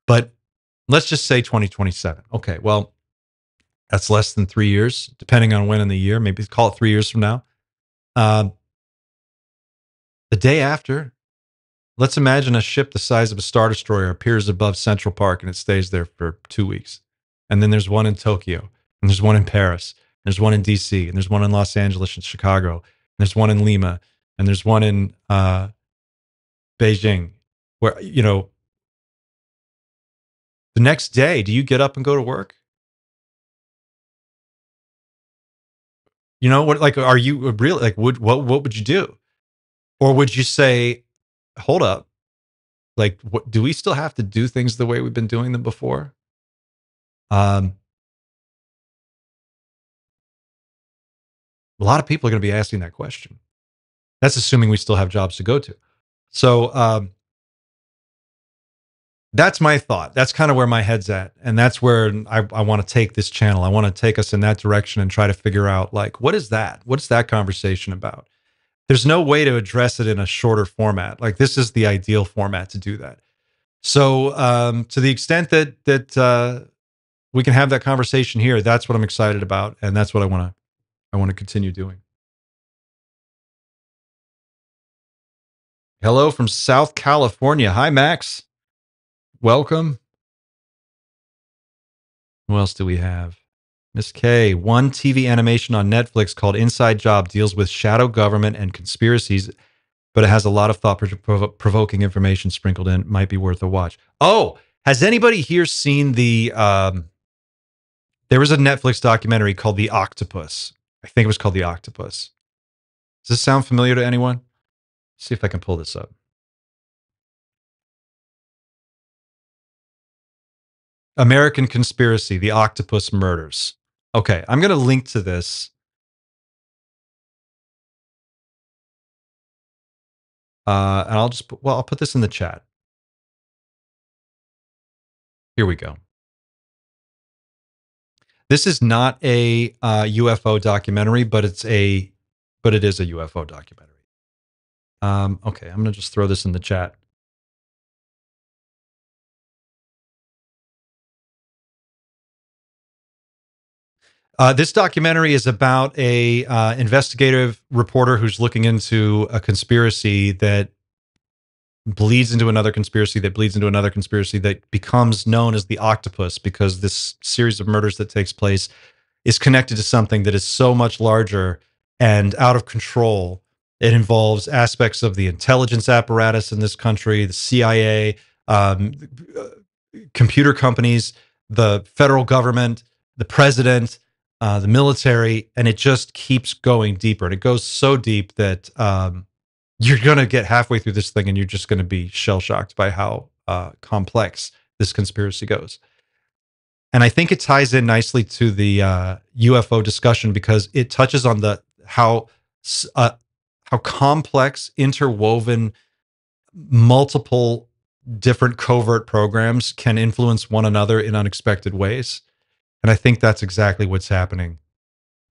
But let's just say 2027. Okay, well, that's less than 3 years, depending on when in the year. Maybe call it 3 years from now. The day after, let's imagine a ship the size of a Star Destroyer appears above Central Park and it stays there for 2 weeks. And then there's one in Tokyo, and there's one in Paris, and there's one in DC, and there's one in Los Angeles and Chicago, and there's one in Lima, and there's one in Beijing. Where, you know, the next day, do you get up and go to work? You know what? Like, are you really like? What would you do? Or would you say, hold up, like, what do we still have to do things the way we've been doing them before? A lot of people are going to be asking that question. That's assuming we still have jobs to go to. So that's my thought. That's kind of where my head's at. And that's where I want to take this channel. I want to take us in that direction and try to figure out, like, what is that? What's that conversation about? There's no way to address it in a shorter format. Like, this is the ideal format to do that. So to the extent that we can have that conversation here, that's what I'm excited about. And that's what I want to continue doing. Hello from South California. Hi, Max. Welcome. Who else do we have? Miss K. One TV animation on Netflix called Inside Job deals with shadow government and conspiracies, but it has a lot of thought-provoking information sprinkled in. Might be worth a watch. Oh, has anybody here seen the... there was a Netflix documentary called The Octopus. I think it was called The Octopus. Does this sound familiar to anyone? Let's see if I can pull this up. American Conspiracy, The Octopus Murders. Okay, I'm going to link to this. And I'll just, I'll put this in the chat. Here we go. This is not a UFO documentary, but it is a UFO documentary. Okay, I'm going to just throw this in the chat. This documentary is about a investigative reporter who's looking into a conspiracy that bleeds into another conspiracy that bleeds into another conspiracy that becomes known as the Octopus, because this series of murders that takes place is connected to something that is so much larger and out of control. It involves aspects of the intelligence apparatus in this country, the CIA, computer companies, the federal government, the president, the military, and it just keeps going deeper. And it goes so deep that you're going to get halfway through this thing and you're just going to be shell-shocked by how complex this conspiracy goes. And I think it ties in nicely to the UFO discussion, because it touches on how complex, interwoven, multiple different covert programs can influence one another in unexpected ways. And I think that's exactly what's happening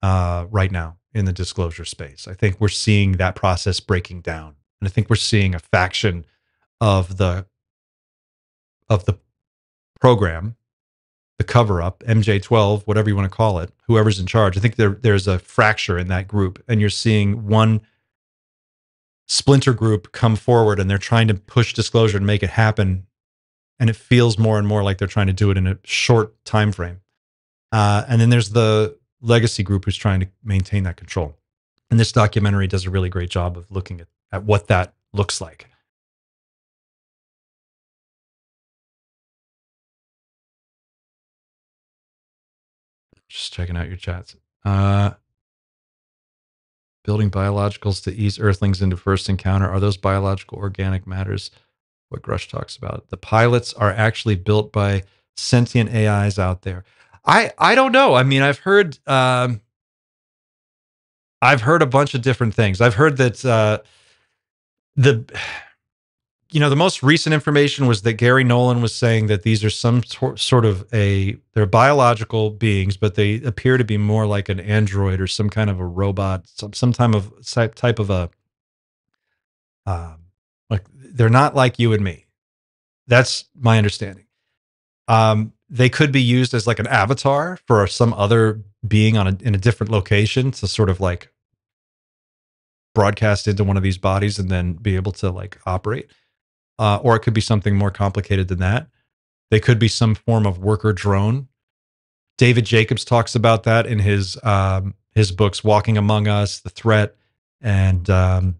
right now in the disclosure space. I think we're seeing that process breaking down, and I think we're seeing a faction of the program, the cover up, MJ12, whatever you want to call it, whoever's in charge. I think there's a fracture in that group, and you're seeing one splinter group come forward, and they're trying to push disclosure and make it happen. And it feels more and more like they're trying to do it in a short time frame. And then there's the legacy group who's trying to maintain that control. And this documentary does a really great job of looking at what that looks like. Just checking out your chats. Building biologicals to ease Earthlings into first encounter. Are those biological organic matters? What Grush talks about. The pilots are actually built by sentient AIs out there. I don't know. I mean, I've heard a bunch of different things. I've heard that the the most recent information was that Gary Nolan was saying that these are some sort of they're biological beings, but they appear to be more like an android or some kind of a robot, some type of a um, like they're not like you and me. That's my understanding. They could be used as like an avatar for some other being in a different location to sort of like broadcast into one of these bodies and then be able to like operate. Or it could be something more complicated than that. They could be some form of worker drone. David Jacobs talks about that in his books, Walking Among Us, The Threat, and what's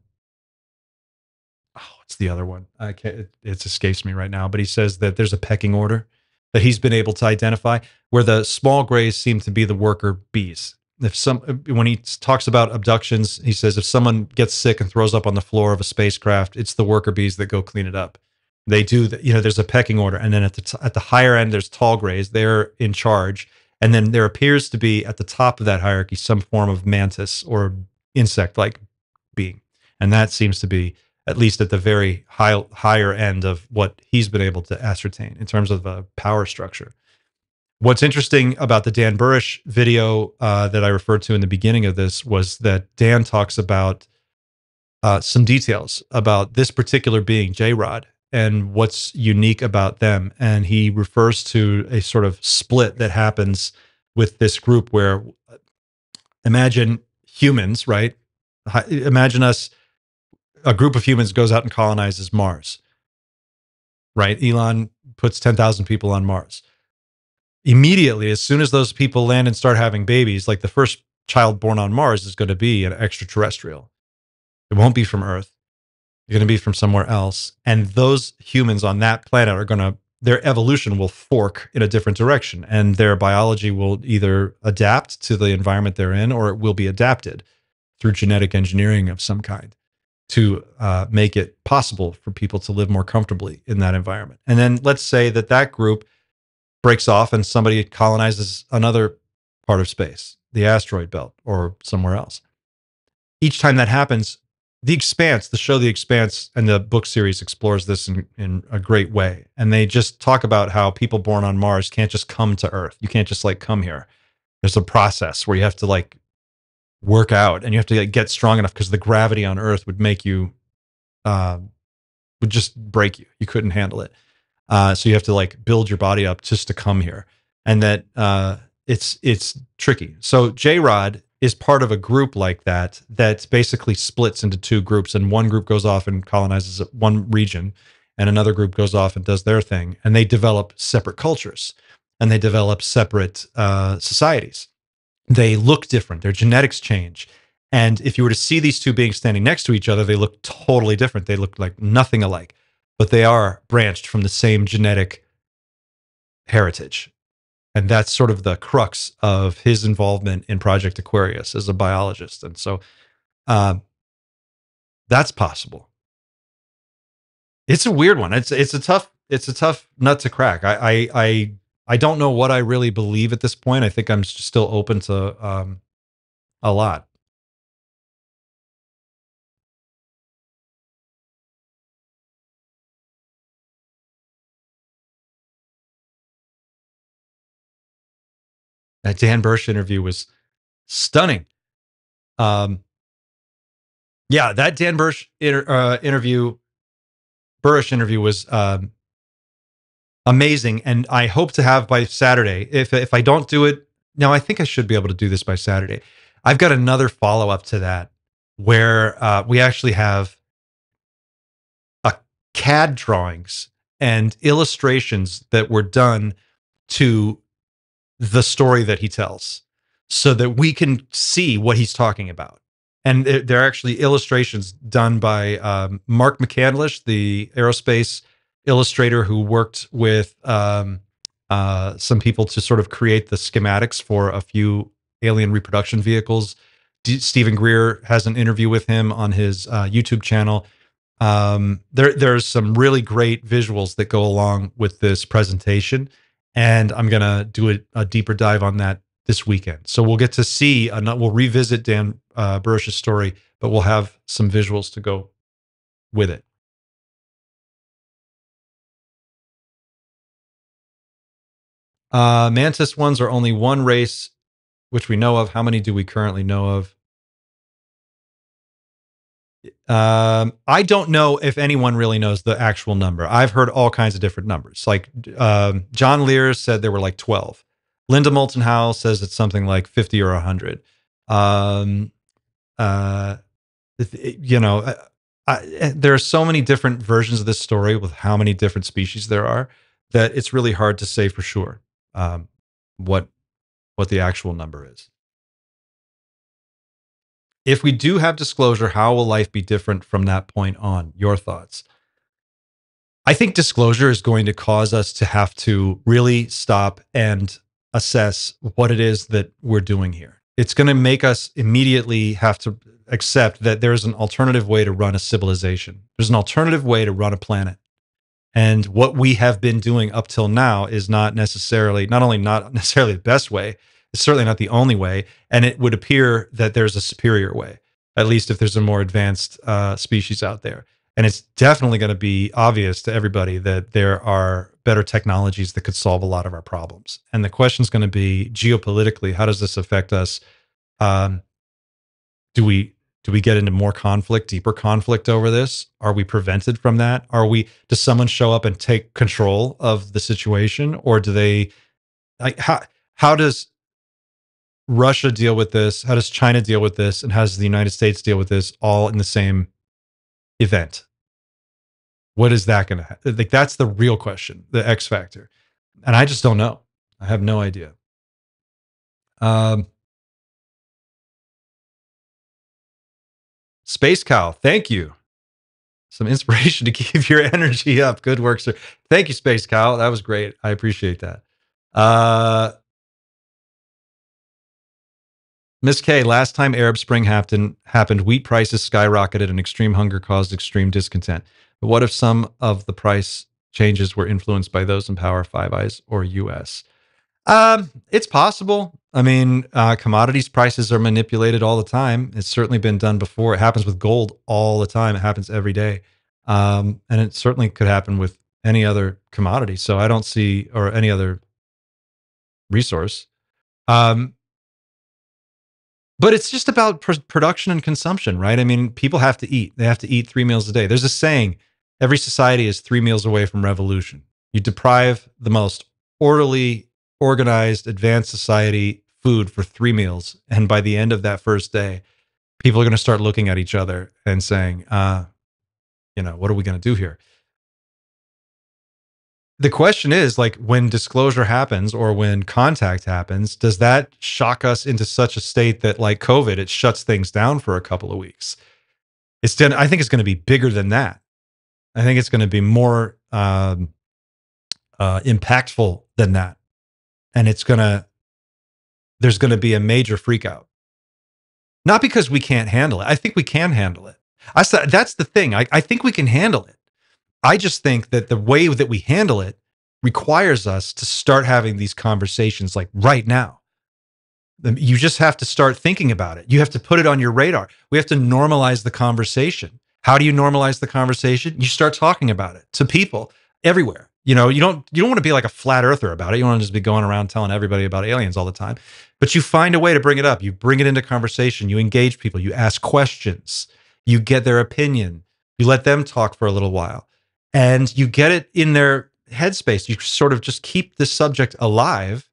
the other one? I can't. It escapes me right now. But he says that there's a pecking order that he's been able to identify where the small grays seem to be the worker bees. When he talks about abductions, he says if someone gets sick and throws up on the floor of a spacecraft, it's the worker bees that go clean it up. They do that. There's a pecking order, and then at the higher end, there's tall grays. They're in charge, and then there appears to be at the top of that hierarchy some form of mantis or insect-like being, and that seems to be at least at the very higher end of what he's been able to ascertain in terms of a power structure. What's interesting about the Dan Burrish video that I referred to in the beginning of this was that Dan talks about some details about this particular being, J-Rod, and what's unique about them. And he refers to a sort of split that happens with this group where imagine humans, right? Imagine us, a group of humans goes out and colonizes Mars, right? Elon puts 10,000 people on Mars. Immediately, as soon as those people land and start having babies, like the first child born on Mars is going to be an extraterrestrial. It won't be from Earth. It's going to be from somewhere else. And those humans on that planet their evolution will fork in a different direction. And their biology will either adapt to the environment they're in or it will be adapted through genetic engineering of some kind to make it possible for people to live more comfortably in that environment. And then let's say that group breaks off and somebody colonizes another part of space, the asteroid belt or somewhere else. Each time that happens, the show The Expanse and the book series explores this in a great way. And they just talk about how people born on Mars can't just come to Earth. You can't just like come here. There's a process where you have to like work out and you have to like, get strong enough because the gravity on Earth would make you, would just break you. You couldn't handle it. So you have to like build your body up just to come here, and that it's tricky. So J-Rod is part of a group like that basically splits into two groups, and one group goes off and colonizes one region, and another group goes off and does their thing, and they develop separate cultures, and they develop separate societies. They look different. Their genetics change. And if you were to see these two beings standing next to each other, they look totally different. They look like nothing alike, but they are branched from the same genetic heritage. And that's sort of the crux of his involvement in Project Aquarius as a biologist. And so that's possible. It's a weird one. It's a tough nut to crack. I don't know what I really believe at this point. I think I'm still open to a lot. That Dan Bursch interview was stunning. Yeah, that Dan Bursch interview was amazing, and I hope to have by Saturday. If I don't do it now, I think I should be able to do this by Saturday. I've got another follow up to that where we actually have a CAD drawings and illustrations that were done to the story that he tells, so that we can see what he's talking about. And they're actually illustrations done by Mark McCandlish, the aerospace illustrator who worked with some people to sort of create the schematics for a few alien reproduction vehicles. Stephen Greer has an interview with him on his YouTube channel. There's some really great visuals that go along with this presentation, and I'm gonna do a deeper dive on that this weekend. So we'll get to see. We'll revisit Dan Bursch's story, but we'll have some visuals to go with it. Mantis ones are only one race, which we know of. How many do we currently know of? I don't know if anyone really knows the actual number. I've heard all kinds of different numbers. Like John Lear said there were like 12. Linda Moulton Howe says it's something like 50 or 100. You know, there are so many different versions of this story with how many different species there are that it's really hard to say for sure what the actual number is. If we do have disclosure, how will life be different from that point on? Your thoughts? I think disclosure is going to cause us to have to really stop and assess what it is that we're doing here. It's going to make us immediately have to accept that there's an alternative way to run a civilization. There's an alternative way to run a planet. And what we have been doing up till now is not only not necessarily the best way, it's certainly not the only way. And it would appear that there's a superior way, at least if there's a more advanced species out there. And it's definitely going to be obvious to everybody that there are better technologies that could solve a lot of our problems. And the question is going to be geopolitically, how does this affect us? Do we get into more conflict, deeper conflict over this? Are we prevented from that? Does someone show up and take control of the situation, or do they? How does Russia deal with this? How does China deal with this? And how does the United States deal with this all in the same event? What is that going to like? That's the real question, the X factor. And I just don't know. I have no idea. Space Cow, thank you. Some inspiration to keep your energy up. Good work, sir. Thank you, Space Cow. That was great. I appreciate that. Miss K, last time Arab Spring happened, wheat prices skyrocketed and extreme hunger caused extreme discontent. But what if some of the price changes were influenced by those in power, Five Eyes or US? It's possible. I mean, commodities prices are manipulated all the time. It's certainly been done before. It happens with gold all the time. It happens every day. And it certainly could happen with any other commodity. So I don't see, or any other resource. But it's just about production and consumption, right? I mean, people have to eat. They have to eat 3 meals a day. There's a saying, every society is 3 meals away from revolution. You deprive the most orderly, organized, advanced society food for 3 meals. And by the end of that first day, people are going to start looking at each other and saying, what are we going to do here? The question is, like, when disclosure happens or when contact happens, does that shock us into such a state that, like COVID, it shuts things down for a couple of weeks? I think it's going to be bigger than that. I think it's going to be more impactful than that. And there's going to be a major freak out. Not because we can't handle it. I think we can handle it. That's the thing. I think we can handle it. I just think that the way that we handle it requires us to start having these conversations like right now. You just have to start thinking about it. You have to put it on your radar. We have to normalize the conversation. How do you normalize the conversation? You start talking about it to people everywhere. You don't want to be like a flat earther about it. You want to just be going around telling everybody about aliens all the time. But you find a way to bring it up. You bring it into conversation. You engage people. You ask questions. You get their opinion. You let them talk for a little while. And you get it in their headspace. You sort of just keep the subject alive.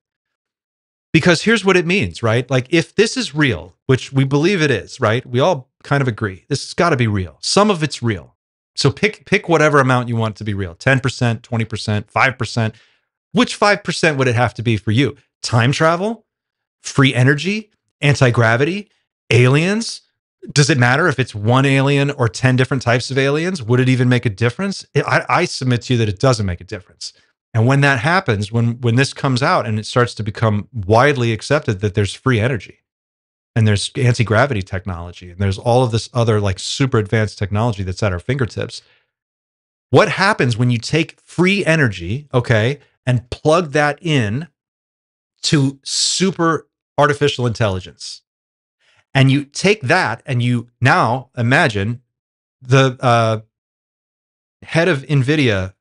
Because here's what it means, right? Like if this is real, which we believe it is, right? We all kind of agree. This has got to be real. Some of it's real. So pick whatever amount you want to be real. 10%, 20%, 5%. Which 5% would it have to be for you? Time travel? Free energy? Anti-gravity? Aliens? Does it matter if it's one alien or 10 different types of aliens? Would it even make a difference? I submit to you that it doesn't make a difference. And when that happens, when this comes out and it starts to become widely accepted that there's free energy and there's anti-gravity technology and there's all of this other like super advanced technology that's at our fingertips, what happens when you take free energy, okay, and plug that in to super artificial intelligence? And you take that and you now imagine the head of NVIDIA,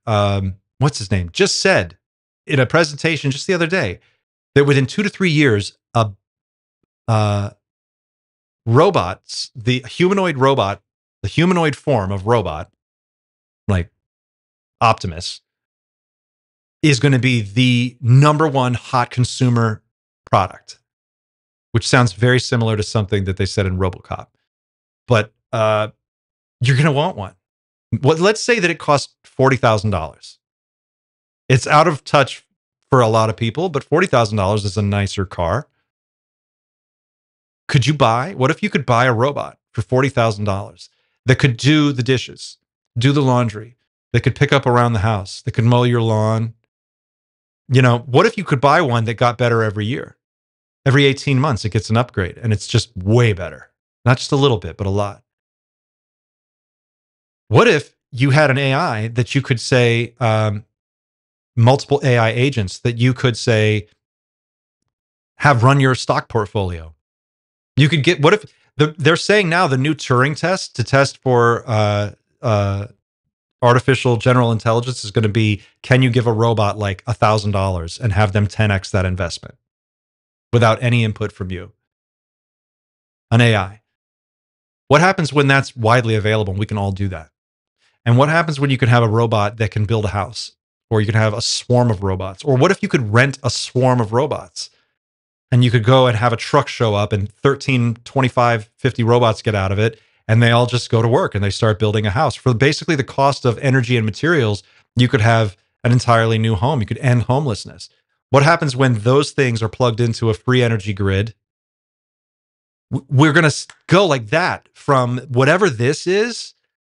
what's his name, just said in a presentation just the other day that within 2 to 3 years, robots, the humanoid robot, the humanoid form of robot, like Optimus, is going to be the number one hot consumer product, which sounds very similar to something that they said in RoboCop. But you're going to want one. Let's say that it costs $40,000. It's out of touch for a lot of people, but $40,000 is a nicer car. Could you buy? What if you could buy a robot for $40,000 that could do the dishes, do the laundry, that could pick up around the house, that could mow your lawn? What if you could buy one that got better every year? Every 18 months, it gets an upgrade and it's just way better. Not just a little bit, but a lot. What if you had an AI that you could say, multiple AI agents that you could say, have run your stock portfolio? You could get, what if they're saying now the new Turing test to test for artificial general intelligence is going to be, can you give a robot like $1,000 and have them 10x that investment without any input from you? An AI. What happens when that's widely available and we can all do that? And what happens when you can have a robot that can build a house? Or you could have a swarm of robots? Or what if you could rent a swarm of robots? And you could go and have a truck show up and 13, 25, 50 robots get out of it. And they all just go to work and they start building a house. For basically the cost of energy and materials, you could have an entirely new home. You could end homelessness. What happens when those things are plugged into a free energy grid? We're going to go like that from whatever this is,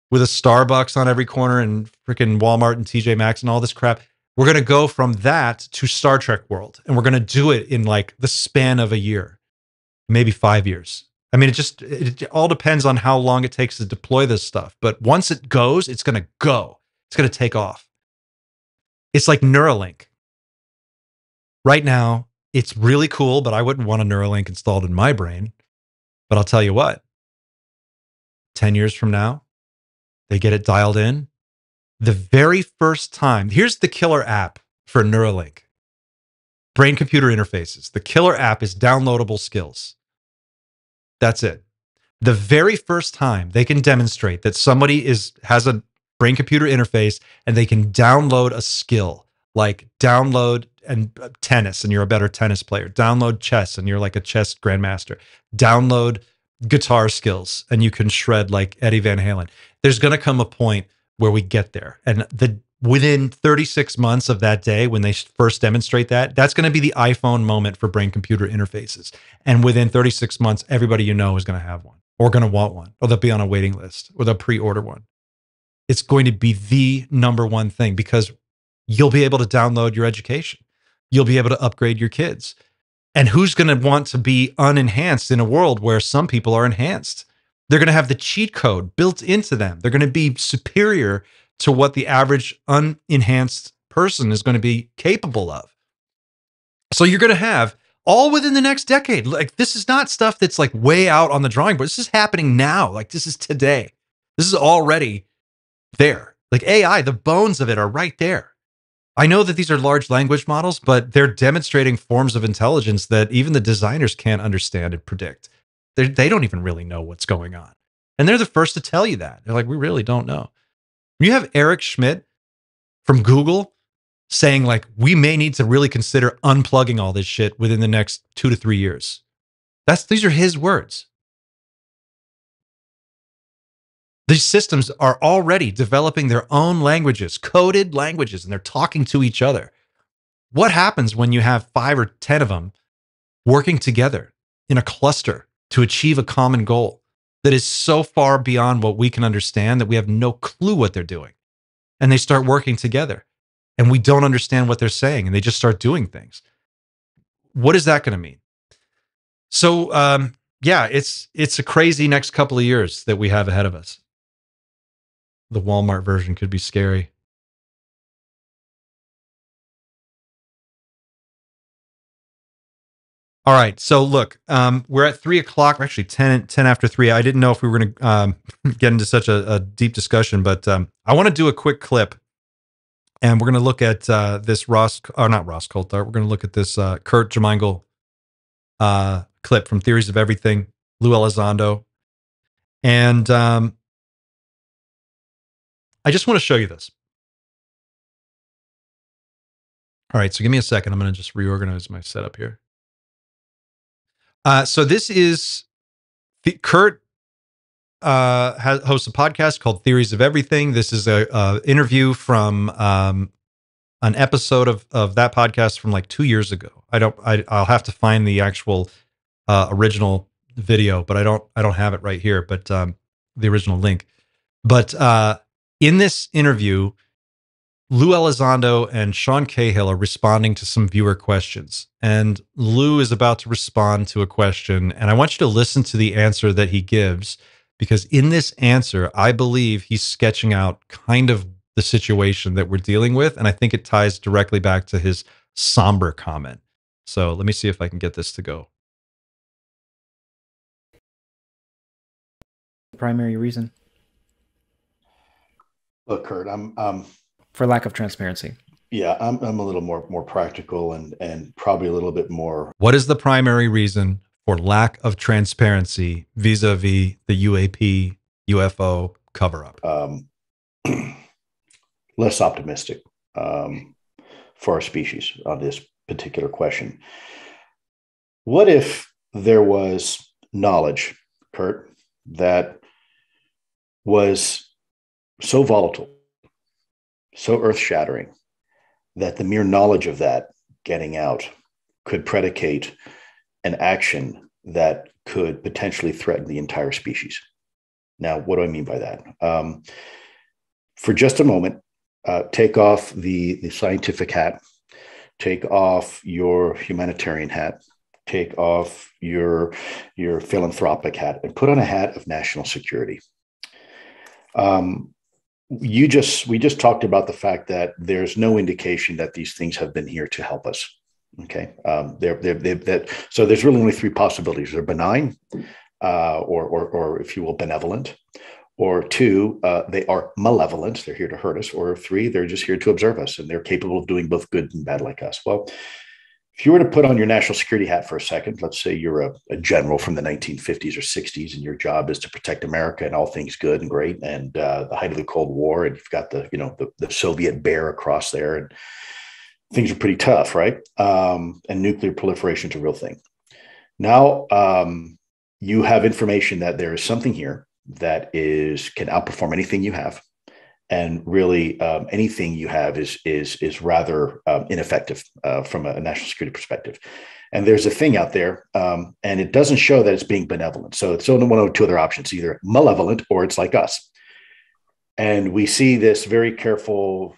with a Starbucks on every corner and freaking Walmart and TJ Maxx and all this crap. We're going to go from that to Star Trek world. And we're going to do it in like the span of a year, maybe 5 years. I mean, it all depends on how long it takes to deploy this stuff. But once it goes, it's going to go. It's going to take off. It's like Neuralink. Right now, it's really cool, but I wouldn't want a Neuralink installed in my brain. But I'll tell you what, 10 years from now, they get it dialed in. The very first time, here's the killer app for Neuralink. Brain-computer interfaces. The killer app is downloadable skills. That's it. The very first time they can demonstrate that somebody has a brain-computer interface and they can download a skill, like download and tennis and you're a better tennis player. Download chess and you're like a chess grandmaster. Download guitar skills and you can shred like Eddie Van Halen. There's going to come a point where we get there. And within 36 months of that day, when they first demonstrate that, that's going to be the iPhone moment for brain-computer interfaces. And within 36 months, everybody you know is going to have one or going to want one, or they'll be on a waiting list or they'll pre-order one. It's going to be the number one thing because you'll be able to download your education. You'll be able to upgrade your kids. And who's going to want to be unenhanced in a world where some people are enhanced? They're going to have the cheat code built into them. They're going to be superior to what the average unenhanced person is going to be capable of. So you're going to have all within the next decade. Like this is not stuff that's like way out on the drawing board. This is happening now. Like this is today. This is already there. Like AI, the bones of it are right there. I know that these are large language models, but they're demonstrating forms of intelligence that even the designers can't understand and predict. They don't even really know what's going on. And they're the first to tell you that. They're like, we really don't know. You have Eric Schmidt from Google saying, like, we may need to really consider unplugging all this shit within the next 2 to 3 years. These are his words. These systems are already developing their own languages, coded languages, and they're talking to each other. What happens when you have 5 or 10 of them working together in a cluster to achieve a common goal that is so far beyond what we can understand that we have no clue what they're doing? And they start working together and we don't understand what they're saying and they just start doing things. What is that going to mean? So, yeah, it's a crazy next couple of years that we have ahead of us. The Walmart version could be scary. All right. So look, we're at 3:00. We're actually 10 after 3. I didn't know if we were going to get into such a deep discussion, but I want to do a quick clip, and we're going to look at this not Ross Coulthart. We're going to look at this Kurt Jemingel clip from Theories of Everything, Lou Elizondo, and I just want to show you this. All right. So give me a second. I'm going to just reorganize my setup here. So this is Kurt hosts a podcast called Theories of Everything. This is a interview from an episode of that podcast from like 2 years ago. I'll have to find the actual original video, but I don't have it right here. But the original link. But in this interview, Lou Elizondo and Sean Cahill are responding to some viewer questions. And Lou is about to respond to a question. And I want you to listen to the answer that he gives, because in this answer, I believe he's sketching out kind of the situation that we're dealing with. And I think it ties directly back to his somber comment. So let me see if I can get this to go. Primary reason? Look, Kurt, I'm for lack of transparency. Yeah, I'm a little more practical and probably a little bit more. What is the primary reason for lack of transparency vis-a-vis the UAP UFO cover-up? Less optimistic for our species on this particular question. What if there was knowledge, Kurt, that was so volatile, so earth-shattering, that the mere knowledge of that getting out could predicate an action that could potentially threaten the entire species? Now, what do I mean by that? For just a moment, take off the scientific hat, take off your humanitarian hat, take off your philanthropic hat, and put on a hat of national security. We just talked about the fact that there's no indication that these things have been here to help us. Okay, so there's really only 3 possibilities: they're benign, or if you will, benevolent, or 2, they are malevolent, they're here to hurt us, or 3, they're just here to observe us, and they're capable of doing both good and bad like us. Well, if you were to put on your national security hat for a second, let's say you're a general from the 1950s or 60s, and your job is to protect America and all things good and great, and the height of the Cold War, and you've got the Soviet bear across there, and things are pretty tough, right? And nuclear proliferation is a real thing. Now you have information that there is something here that can outperform anything you have. And really, anything you have is rather ineffective from a national security perspective. And there's a thing out there, and it doesn't show that it's being benevolent. So it's only one of 2 other options: either malevolent or it's like us. And we see this very careful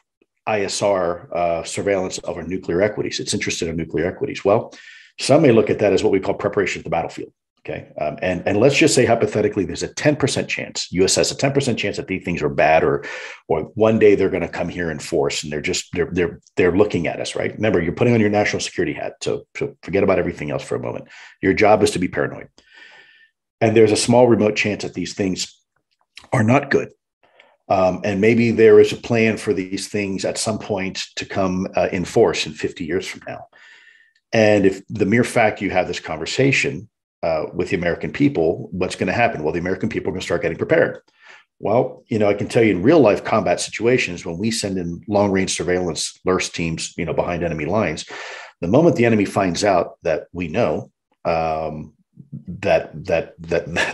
ISR surveillance of our nuclear equities. It's interested in nuclear equities. Well, some may look at that as what we call preparation for the battlefield. Okay. And let's just say hypothetically, there's a 10% chance, US has a 10% chance that these things are bad, or one day they're going to come here in force, and they're looking at us, right? Remember, you're putting on your national security hat. So forget about everything else for a moment. Your job is to be paranoid. And there's a small remote chance that these things are not good. And maybe there is a plan for these things at some point to come in force in 50 years from now. And if the mere fact you have this conversation with the American people, what's going to happen? Well, the American people are going to start getting prepared. Well, I can tell you in real life combat situations, when we send in long range surveillance LRS teams, behind enemy lines, the moment the enemy finds out that we know that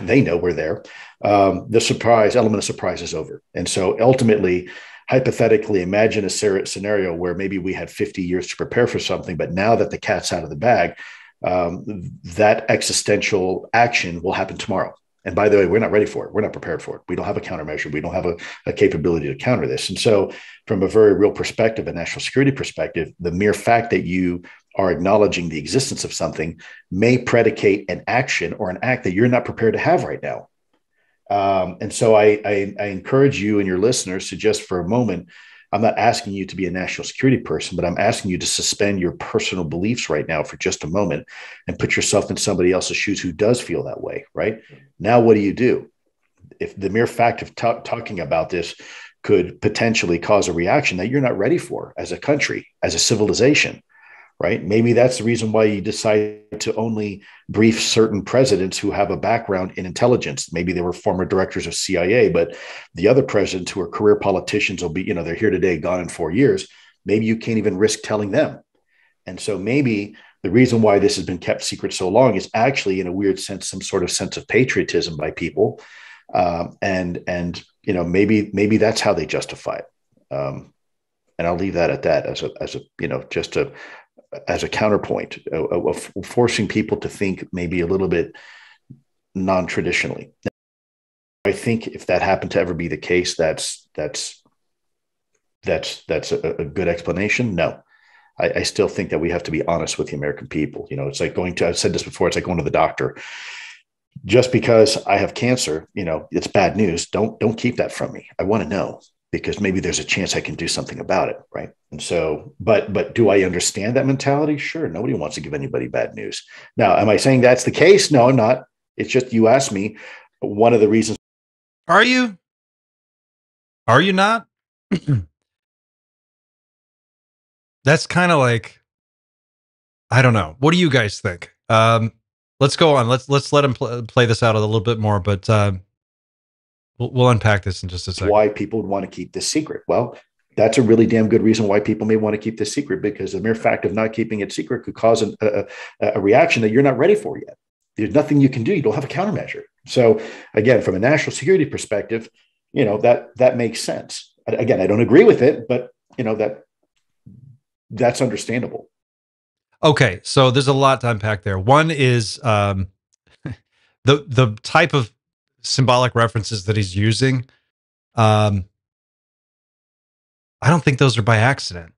they know we're there, the surprise element of surprise is over. And so ultimately, hypothetically, imagine a scenario where maybe we had 50 years to prepare for something, but now that the cat's out of the bag, that existential action will happen tomorrow. And by the way, we're not ready for it. We're not prepared for it. We don't have a countermeasure. We don't have a capability to counter this. And so from a very real perspective, a national security perspective, the mere fact that you are acknowledging the existence of something may predicate an action or an act that you're not prepared to have right now. And so I encourage you and your listeners to just for a moment, I'm not asking you to be a national security person, but I'm asking you to suspend your personal beliefs right now for just a moment and put yourself in somebody else's shoes who does feel that way, right? Now, what do? If the mere fact of talking about this could potentially cause a reaction that you're not ready for as a country, as a civilization, right? Maybe that's the reason why you decide to only brief certain presidents who have a background in intelligence. Maybe they were former directors of CIA, but the other presidents who are career politicians will be, they're here today, gone in 4 years. Maybe you can't even risk telling them. And so maybe the reason why this has been kept secret so long is actually, in a weird sense, some sort of sense of patriotism by people. And maybe that's how they justify it. And I'll leave that at that as a counterpoint of forcing people to think maybe a little bit non-traditionally. I think if that happened to ever be the case, that's a good explanation. No, I still think that we have to be honest with the American people. It's like I've said this before, it's like going to the doctor. Just because I have cancer, it's bad news. Don't keep that from me. I want to know, because maybe there's a chance I can do something about it, right? And so, but do I understand that mentality? Sure, nobody wants to give anybody bad news. Now, am I saying that's the case? No, I'm not. It's just you asked me one of the reasons. Are you? Are you not? That's kind of like, I don't know. What do you guys think? Let's go on. Let's let him play this out a little bit more, but we'll unpack this in just a second. Why people would want to keep this secret? Well, that's a really damn good reason why people may want to keep this secret, because the mere fact of not keeping it secret could cause a reaction that you're not ready for yet. There's nothing you can do. You don't have a countermeasure. So again, from a national security perspective, that makes sense. Again, I don't agree with it, but that's understandable. Okay, so there's a lot to unpack there. One is the type of symbolic references that he's using. I don't think those are by accident.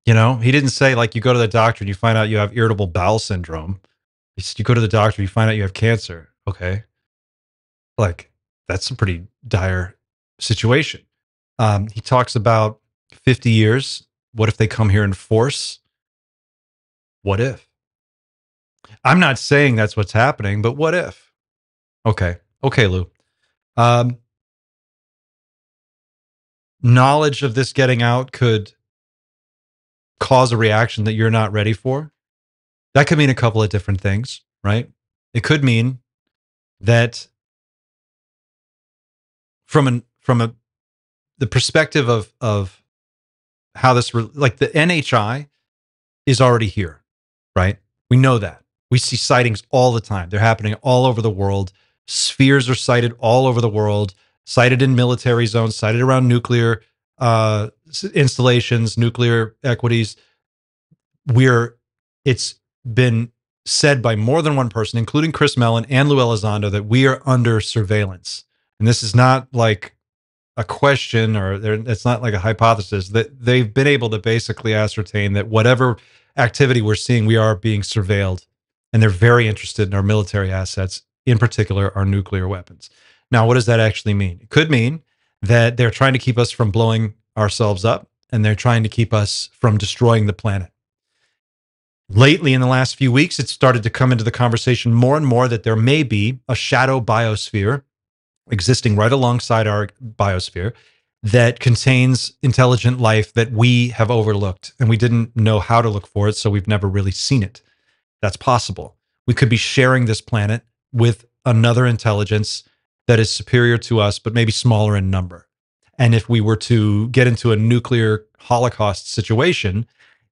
He didn't say like you go to the doctor and you find out you have irritable bowel syndrome. He said you go to the doctor, you find out you have cancer. Okay, like that's a pretty dire situation. He talks about 50 years. What if they come here in force? What if? I'm not saying that's what's happening, but what if? Okay, Lou. Knowledge of this getting out could cause a reaction that you're not ready for. That could mean a couple of different things, right? It could mean that from the perspective of how this, like the NHI is already here, right? We know that. We see sightings all the time. They're happening all over the world. Spheres are sighted all over the world, sighted in military zones, sighted around nuclear installations, nuclear equities. It's been said by more than one person, including Chris Mellon and Lou Elizondo, that we are under surveillance. And this is not like a question, or it's not like a hypothesis, that they've been able to basically ascertain that whatever activity we're seeing, we are being surveilled. And they're very interested in our military assets, in particular, our nuclear weapons. Now, what does that actually mean? It could mean that they're trying to keep us from blowing ourselves up, and they're trying to keep us from destroying the planet. Lately, in the last few weeks, it started to come into the conversation more and more that there may be a shadow biosphere existing right alongside our biosphere that contains intelligent life that we have overlooked and we didn't know how to look for it, so we've never really seen it. That's possible. We could be sharing this planet with another intelligence that is superior to us, but maybe smaller in number. And if we were to get into a nuclear holocaust situation,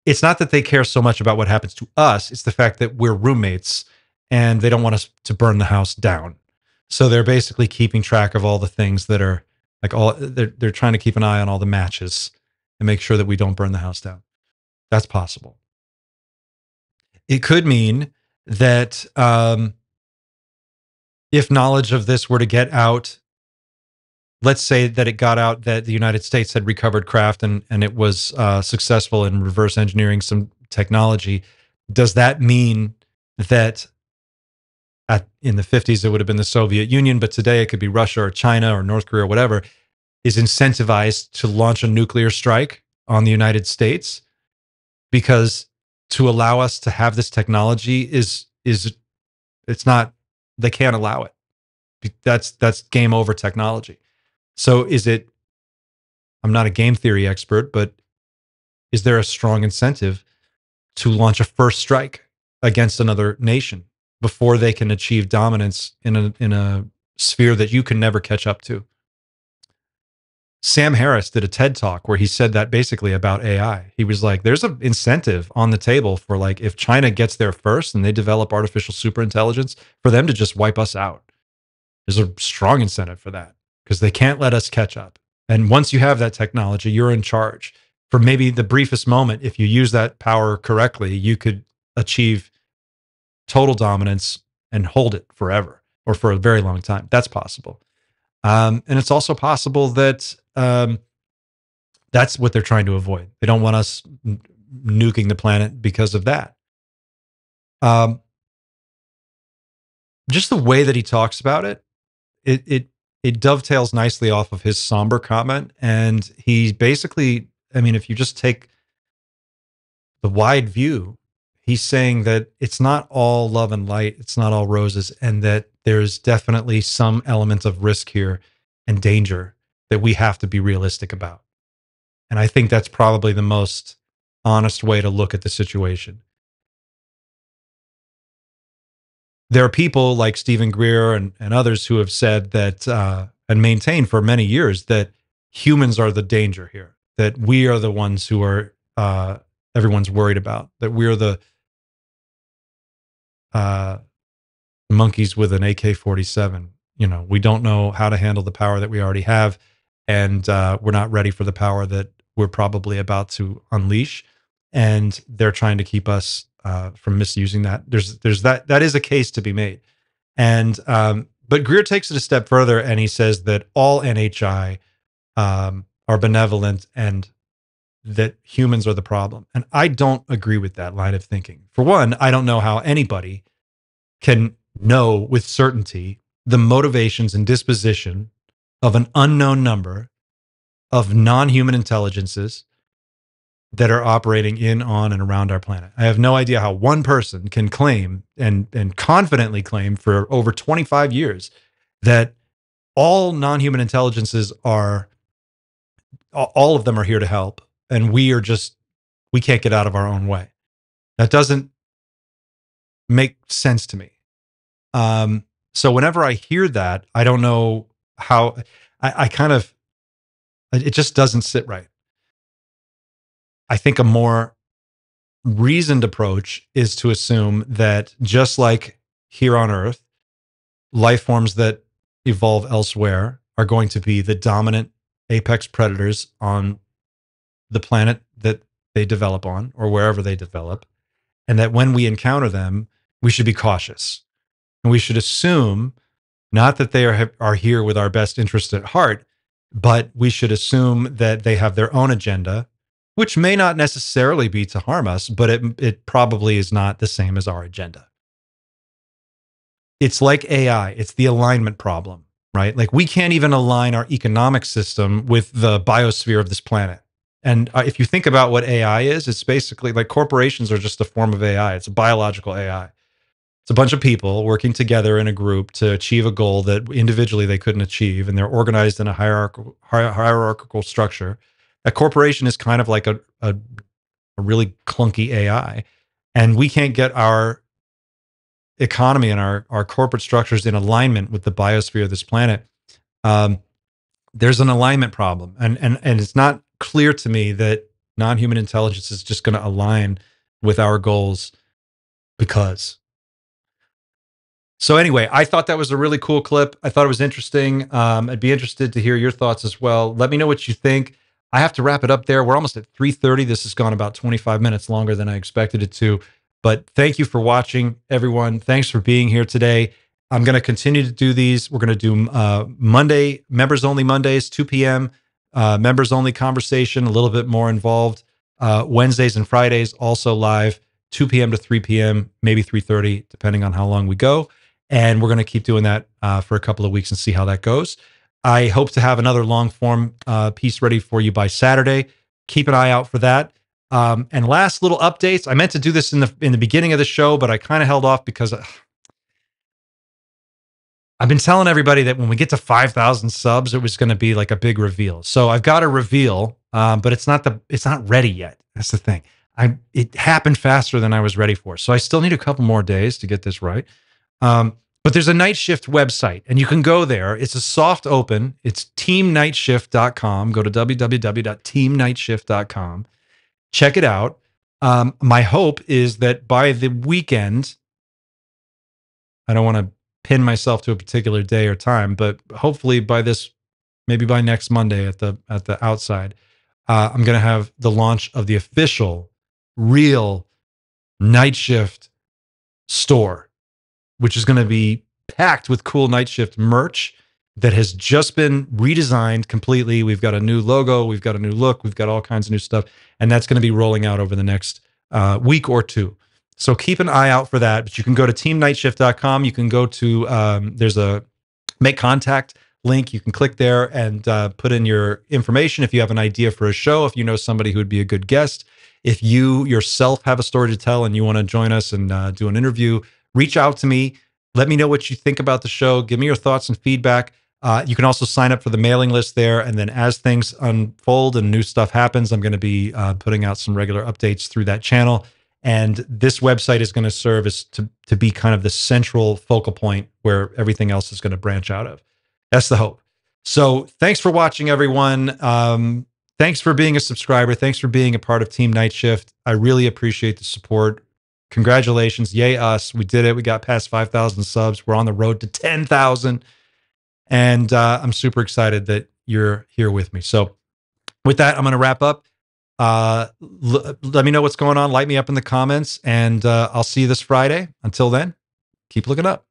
it's not that they care so much about what happens to us, it's the fact that we're roommates and they don't want us to burn the house down. So they're basically keeping track of all the things that are like they're trying to keep an eye on all the matches and make sure that we don't burn the house down. That's possible. It could mean that if knowledge of this were to get out, let's say that it got out that the United States had recovered craft and it was successful in reverse engineering some technology. Does that mean that in the 50s it would have been the Soviet Union, but today it could be Russia or China or North Korea or whatever, is incentivized to launch a nuclear strike on the United States? Because to allow us to have this technology is it's not, they can't allow it. That's game over technology. So is it, I'm not a game theory expert, but is there a strong incentive to launch a first strike against another nation before they can achieve dominance in a sphere that you can never catch up to? Sam Harris did a TED talk where he said that basically about AI. He was like, there's an incentive on the table for like, if China gets there first and they develop artificial superintelligence, for them to just wipe us out. There's a strong incentive for that because they can't let us catch up. And once you have that technology, you're in charge. For maybe the briefest moment, if you use that power correctly, you could achieve total dominance and hold it forever or for a very long time. That's possible. And it's also possible that that's what they're trying to avoid. They don't want us nuking the planet because of that. Just the way that he talks about it, it dovetails nicely off of his somber comment. And he basically, I mean, if you just take the wide view, he's saying that it's not all love and light, it's not all roses, and that there's definitely some element of risk here and danger that we have to be realistic about. And I think that's probably the most honest way to look at the situation. There are people like Stephen Greer and others who have said that and maintained for many years that humans are the danger here, that we are the ones who are everyone's worried about, that we're the monkeys with an AK-47. You know, we don't know how to handle the power that we already have, and we're not ready for the power that we're probably about to unleash. And they're trying to keep us from misusing that. There's that is a case to be made. And but Greer takes it a step further, and he says that all NHI are benevolent and that humans are the problem. And I don't agree with that line of thinking. For one, I don't know how anybody can know with certainty the motivations and disposition of an unknown number of non-human intelligences that are operating in, on, and around our planet. I have no idea how one person can claim and confidently claim for over 25 years that all non-human intelligences are, all of them are here to help, and we can't get out of our own way. That doesn't make sense to me. So whenever I hear that, I don't know how, I kind of, it just doesn't sit right. I think a more reasoned approach is to assume that just like here on Earth, life forms that evolve elsewhere are going to be the dominant apex predators on the planet that they develop on or wherever they develop. And that when we encounter them, we should be cautious. And we should assume not that they are here with our best interest at heart, but we should assume that they have their own agenda, which may not necessarily be to harm us, but it probably is not the same as our agenda. It's like AI. It's the alignment problem, right? Like we can't even align our economic system with the biosphere of this planet. And if you think about what AI is, it's basically like corporations are just a form of AI. It's a biological AI. a bunch of people working together in a group to achieve a goal that individually they couldn't achieve, and they're organized in a hierarchical structure. A corporation is kind of like a really clunky AI, and we can't get our economy and our corporate structures in alignment with the biosphere of this planet. There's an alignment problem, and it's not clear to me that non-human intelligence is just going to align with our goals because. So anyway, I thought that was a really cool clip. I thought it was interesting. I'd be interested to hear your thoughts as well. Let me know what you think. I have to wrap it up there. We're almost at 3:30. This has gone about 25 minutes longer than I expected it to. But thank you for watching, everyone. Thanks for being here today. I'm going to continue to do these. We're going to do Monday, members only Mondays, 2 p.m., members only conversation, a little bit more involved. Wednesdays and Fridays, also live, 2 p.m. to 3 p.m., maybe 3:30, depending on how long we go. And we're going to keep doing that for a couple of weeks and see how that goes. I hope to have another long form piece ready for you by Saturday. Keep an eye out for that. And last little updates. I meant to do this in the beginning of the show, but I kind of held off because I've been telling everybody that when we get to 5,000 subs, it was going to be like a big reveal. So I've got a reveal, but it's not ready yet. That's the thing. It happened faster than I was ready for. So I still need a couple more days to get this right. But there's a Night Shift website, and you can go there. It's a soft open. It's teamnightshift.com. Go to www.teamnightshift.com. Check it out. My hope is that by the weekend, I don't want to pin myself to a particular day or time, but hopefully maybe by next Monday at the outside, I'm going to have the launch of the official, real Night Shift store, which is going to be packed with cool Night Shift merch that has just been redesigned completely. We've got a new logo. We've got a new look. We've got all kinds of new stuff. And that's going to be rolling out over the next week or two. So keep an eye out for that. But you can go to teamnightshift.com. You can go to, there's a make contact link. You can click there and put in your information if you have an idea for a show, if you know somebody who would be a good guest. If you yourself have a story to tell and you want to join us and do an interview, reach out to me. Let me know what you think about the show. Give me your thoughts and feedback. You can also sign up for the mailing list there. And then as things unfold and new stuff happens, I'm going to be putting out some regular updates through that channel. And this website is going to serve as to be kind of the central focal point where everything else is going to branch out of. That's the hope. So thanks for watching, everyone. Thanks for being a subscriber. Thanks for being a part of Team Night Shift. I really appreciate the support. Congratulations. Yay us. We did it. We got past 5,000 subs. We're on the road to 10,000. And I'm super excited that you're here with me. So with that, I'm going to wrap up. Let me know what's going on. Light me up in the comments. And I'll see you this Friday. Until then, keep looking up.